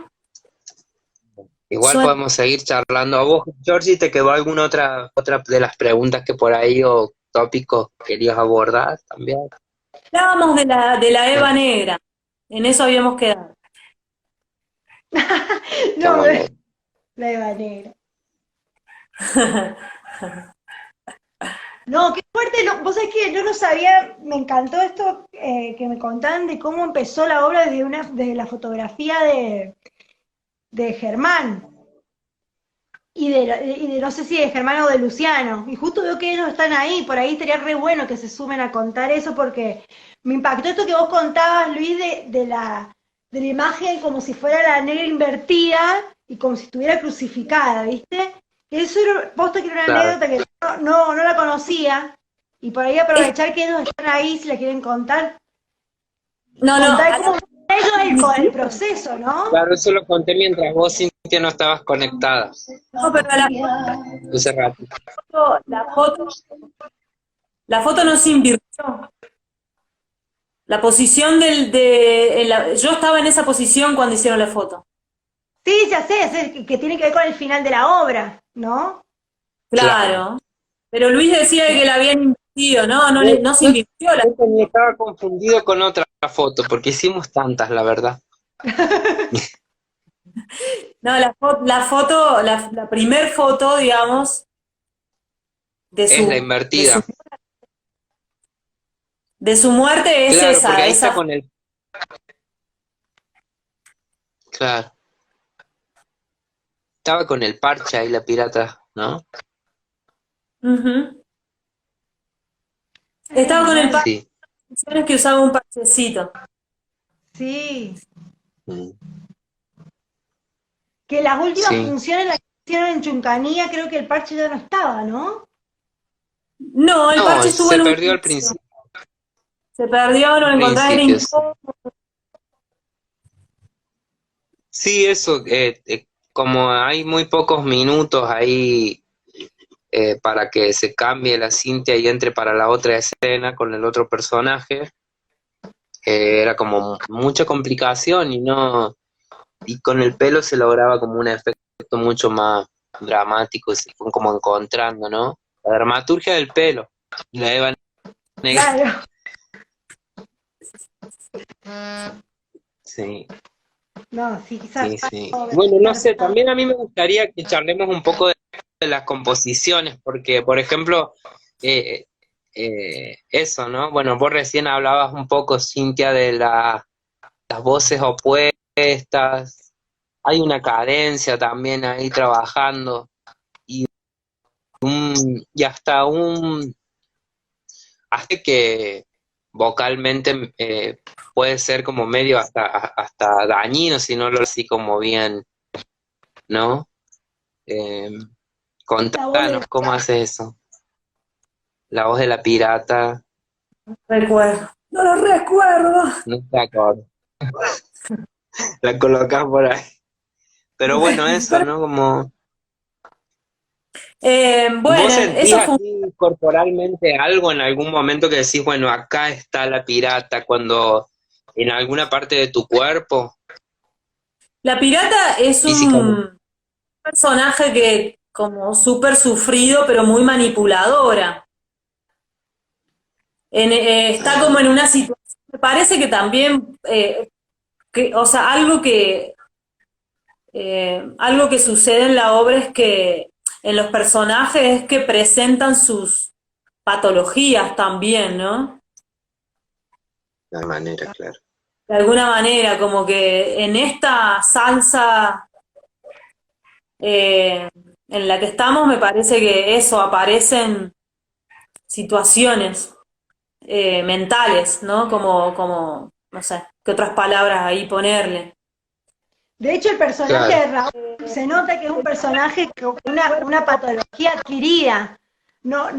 Igual suena. podemos seguir charlando. ¿A vos, Georgie, te quedó alguna otra de las preguntas que por ahí o tópicos querías abordar también? Hablábamos de la Eva Negra, en eso habíamos quedado. No, Estamos en el- la Eva Negra. No, qué fuerte. No, vos sabés que yo no sabía, me encantó esto que me contaban de cómo empezó la obra desde la fotografía de Germán. y de no sé si de Germán o de Luciano. Y justo veo que ellos están ahí, por ahí estaría re bueno que se sumen a contar eso porque me impactó esto que vos contabas, Luis, de la imagen como si fuera la negra invertida y como si estuviera crucificada, ¿viste? Eso era, posta que era una Claro. anécdota que no la conocía y por ahí aprovechar que ellos están ahí si la quieren contar, No, contar cómo no, fue ellos el proceso, ¿no? Claro, eso lo conté mientras vos, Cintia, no estabas conectada no, pero ese rato. foto, la foto no se invirtió. La posición yo estaba en esa posición cuando hicieron la foto. Sí, ya sé, que tiene que ver con el final de la obra, ¿no? Claro. Pero Luis decía que la habían invertido, Yo, no se yo- invirtió yo también estaba confundido con otra foto, porque hicimos tantas, la verdad. no, la primer foto, digamos, de Es la de su, invertida. de su muerte es Claro, porque ahí está esa. con el... Claro. Estaba con el parche ahí la pirata, ¿no? Ujú. Estaba con el par Sí. de funciones que usaba un parchecito. Sí, Mm. que las últimas Sí. funciones las que hicieron en Chuncanía, creo que el parche ya no estaba, ¿no? No, el No, parche estuvo se en un perdió al inicio. principio. Se perdió, no lo encontrás, era Principios. incómodo. Sí, eso, como hay muy pocos minutos ahí para que se cambie la cinta y entre para la otra escena con el otro personaje, era como mucha complicación y con el pelo se lograba como un efecto mucho más dramático, se fue como encontrando, ¿no? La dramaturgia del pelo, la Eva Negra. Claro. Sí, No, sí, quizás sí, sí. Bueno, no sé, también a mí me gustaría que charlemos un poco de las composiciones, porque, por ejemplo, eh, eso, ¿no? Bueno, vos recién hablabas un poco, Cintia, de las voces opuestas, hay una cadencia también ahí trabajando, y, y hace que vocalmente puede ser como medio hasta dañino si no lo así como bien, ¿no? Eh, la voz de Contanos cómo hace eso. La voz de la pirata, Recuerdo. No lo recuerdo. no te acuerdo. La colocas por ahí. Pero bueno, eso, ¿no? Como vos Bueno, sentís eso fue. así corporalmente algo en algún momento que decís, bueno, acá está la pirata, cuando en alguna parte de tu cuerpo, La pirata es físicamente. un personaje que como súper sufrido, pero muy manipuladora. Está como en una situación, me parece que también, o sea, algo que sucede en la obra es que en los personajes es que presentan sus patologías también, ¿no? De manera, claro. De alguna manera, como que en esta salsa en la que estamos, me parece que eso, aparecen situaciones mentales, ¿no? No sé, qué otras palabras ahí ponerle. De hecho, el personaje Claro, de Raúl se nota que es un personaje con una patología adquirida. No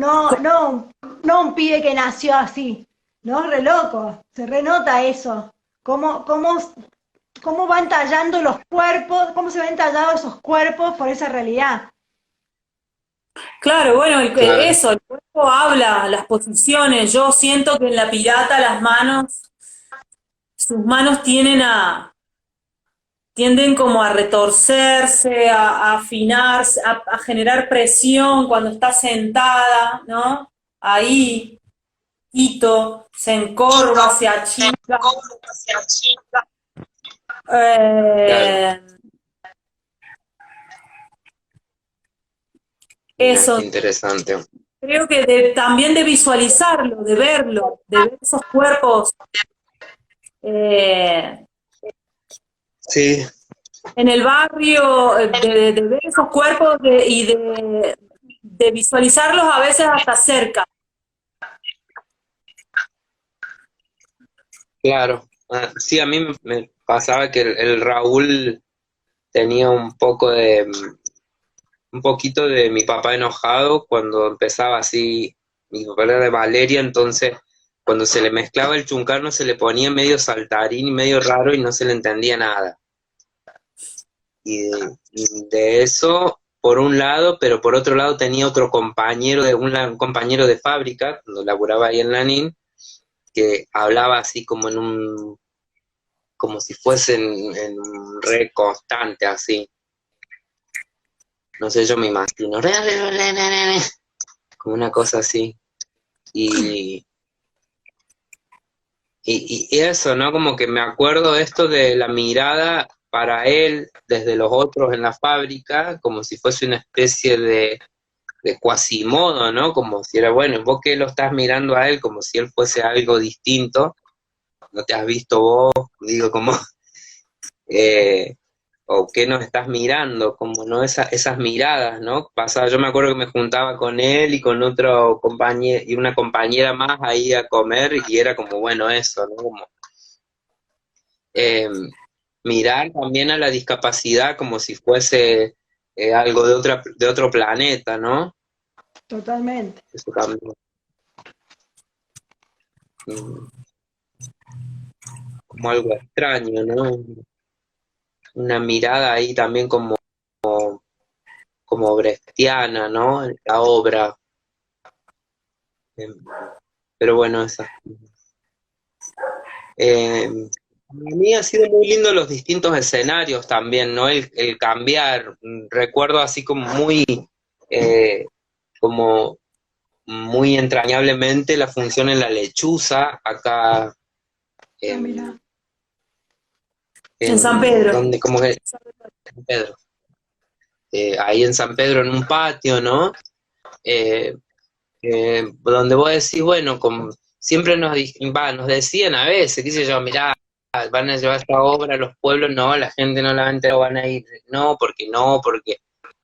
un pibe que nació así. No, re loco. Se renota eso. Cómo van tallando los cuerpos, cómo se ven tallados esos cuerpos por esa realidad. Claro, bueno, claro. eso, el cuerpo habla, las posiciones. Yo siento que en la pirata sus manos tienden como a retorcerse, a afinarse, a generar presión cuando está sentada, ¿no? Ahí, Quito, se encorva, se achica. Claro, Eh, mira, qué eso, interesante. creo que también de visualizarlo, de verlo, de ver esos cuerpos, eh, Sí, en el barrio, de ver esos cuerpos y de visualizarlos a veces hasta cerca. Claro. Ah, sí, a mí me pasaba que el Raúl tenía un poquito de mi papá enojado cuando empezaba así, mi papá era de Valeria, entonces cuando se le mezclaba el chuncarno se le ponía medio saltarín y medio raro y no se le entendía nada. Y de eso, por un lado, pero por otro lado tenía otro compañero, un compañero de fábrica, cuando laburaba ahí en Lanín, que hablaba así como si fuese en un re constante, así. No sé, yo me imagino, como una cosa así. Y, y eso, ¿no? Como que me acuerdo esto de la mirada para él desde los otros en la fábrica, como si fuese una especie de Quasimodo, ¿no? Como si era, bueno, vos que lo estás mirando a él como si él fuese algo distinto, no te has visto vos, digo, como, eh, o qué nos estás mirando, como, ¿no? Esas miradas, ¿no? Pasaba, yo me acuerdo que me juntaba con él y con otro compañero, y una compañera más ahí a comer, y era como, bueno, eso, ¿no? Como, eh, mirar también a la discapacidad como si fuese algo de otro planeta, ¿no? Totalmente. Eso también. mm, Como algo extraño, ¿no? Una mirada ahí también como brechtiana, ¿no? En la obra. Eh, Pero bueno, esa. Para mí ha sido muy lindo los distintos escenarios también, ¿no? El cambiar. Recuerdo así eh, como muy entrañablemente la función en La Lechuza, acá Ah, mira. En San en Pedro. donde, como que, San Pedro. Ahí en San Pedro en un patio, ¿no? Eh, donde vos decís, bueno, como siempre nos decían a veces, qué sé yo, mirá, van a llevar esta obra a los pueblos, no, la gente no la va a enterar, van a ir, no, porque,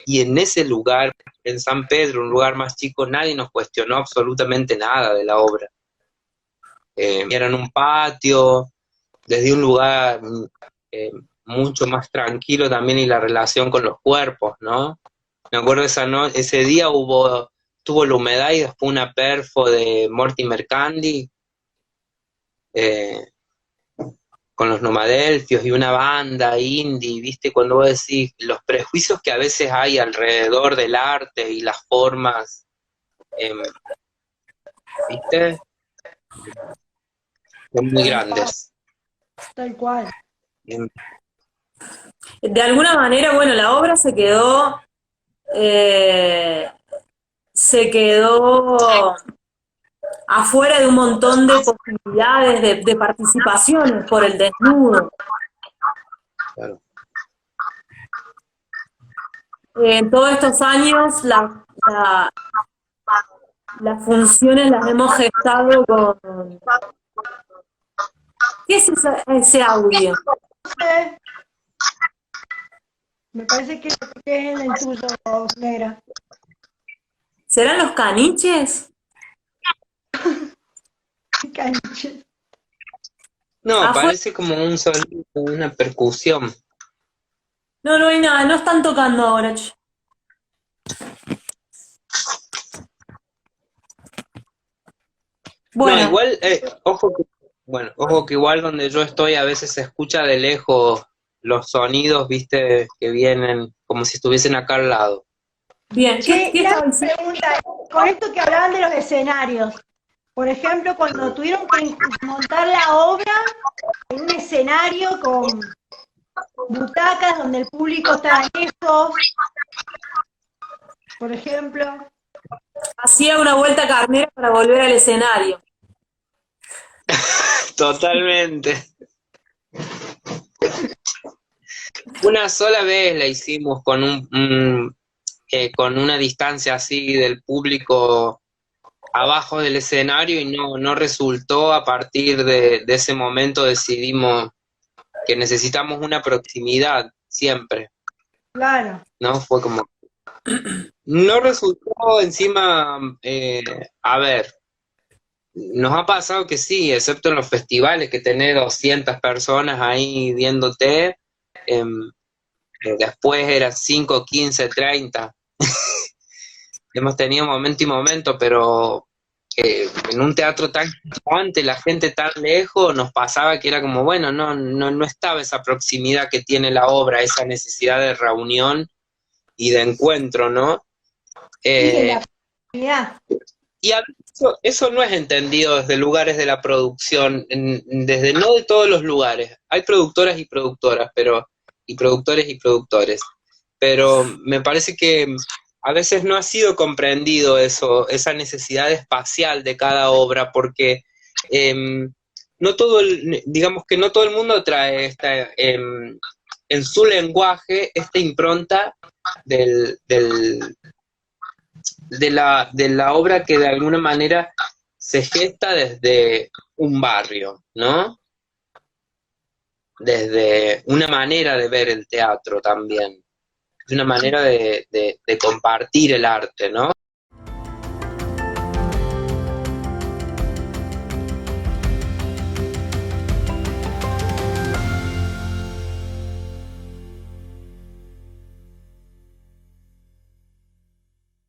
y en ese lugar, en San Pedro, un lugar más chico, nadie nos cuestionó absolutamente nada de la obra. Era en un patio, desde un lugar eh, mucho más tranquilo también y la relación con los cuerpos, ¿no? Me acuerdo ese día tuvo la humedad y después una perfo de Mortimer Candy eh, con los Nomadelfios y una banda indie, ¿viste? Cuando vos decís los prejuicios que a veces hay alrededor del arte y las formas, em, ¿viste? Son muy grandes. Tal cual. Em, De alguna manera, bueno, la obra eh, se quedó afuera de un montón de posibilidades de participaciones por el desnudo. claro. En todos estos años las funciones las hemos gestado con... ¿Qué es ese audio? Eh, Me parece que es el tuyo, negra. ¿Serán los caniches? Canche. No, Afuera, parece como un sonido, una percusión. no hay nada, no están tocando ahora. Che. No, Bueno, igual, ojo que igual donde yo estoy a veces se escucha de lejos los sonidos, viste, que vienen como si estuviesen acá al lado. bien, Che, ¿qué y hago estaba una diciendo? pregunta, con esto que hablaban de los escenarios, por ejemplo, cuando tuvieron que montar la obra en un escenario con butacas donde el público estaba lejos, por ejemplo. Hacía una vuelta carnera para volver al escenario. Totalmente. Una sola vez la hicimos con una distancia así del público abajo del escenario y no resultó. A partir de ese momento decidimos que necesitamos una proximidad siempre, Claro. ¿no? Fue como, no resultó encima, a ver, nos ha pasado que sí, excepto en los festivales, que tenés 200 personas ahí viéndote, em, después eran 5, 15, 30. Hemos tenido momento y momento, pero en un teatro tan gigante, la gente tan lejos, nos pasaba que era como, bueno, no estaba esa proximidad que tiene la obra, esa necesidad de reunión y de encuentro, ¿no? Sí, de Eh, la oportunidad. y a veces eso no es entendido desde lugares de la producción, desde no de todos los lugares. Hay productoras y productoras, y productores y productores, pero me parece que a veces no ha sido comprendido eso, esa necesidad espacial de cada obra, porque no todo digamos que no todo el mundo trae en su lenguaje esta impronta del de la obra que de alguna manera se gesta desde un barrio, ¿no? Desde una manera de ver el teatro también, de una manera de compartir el arte, ¿no?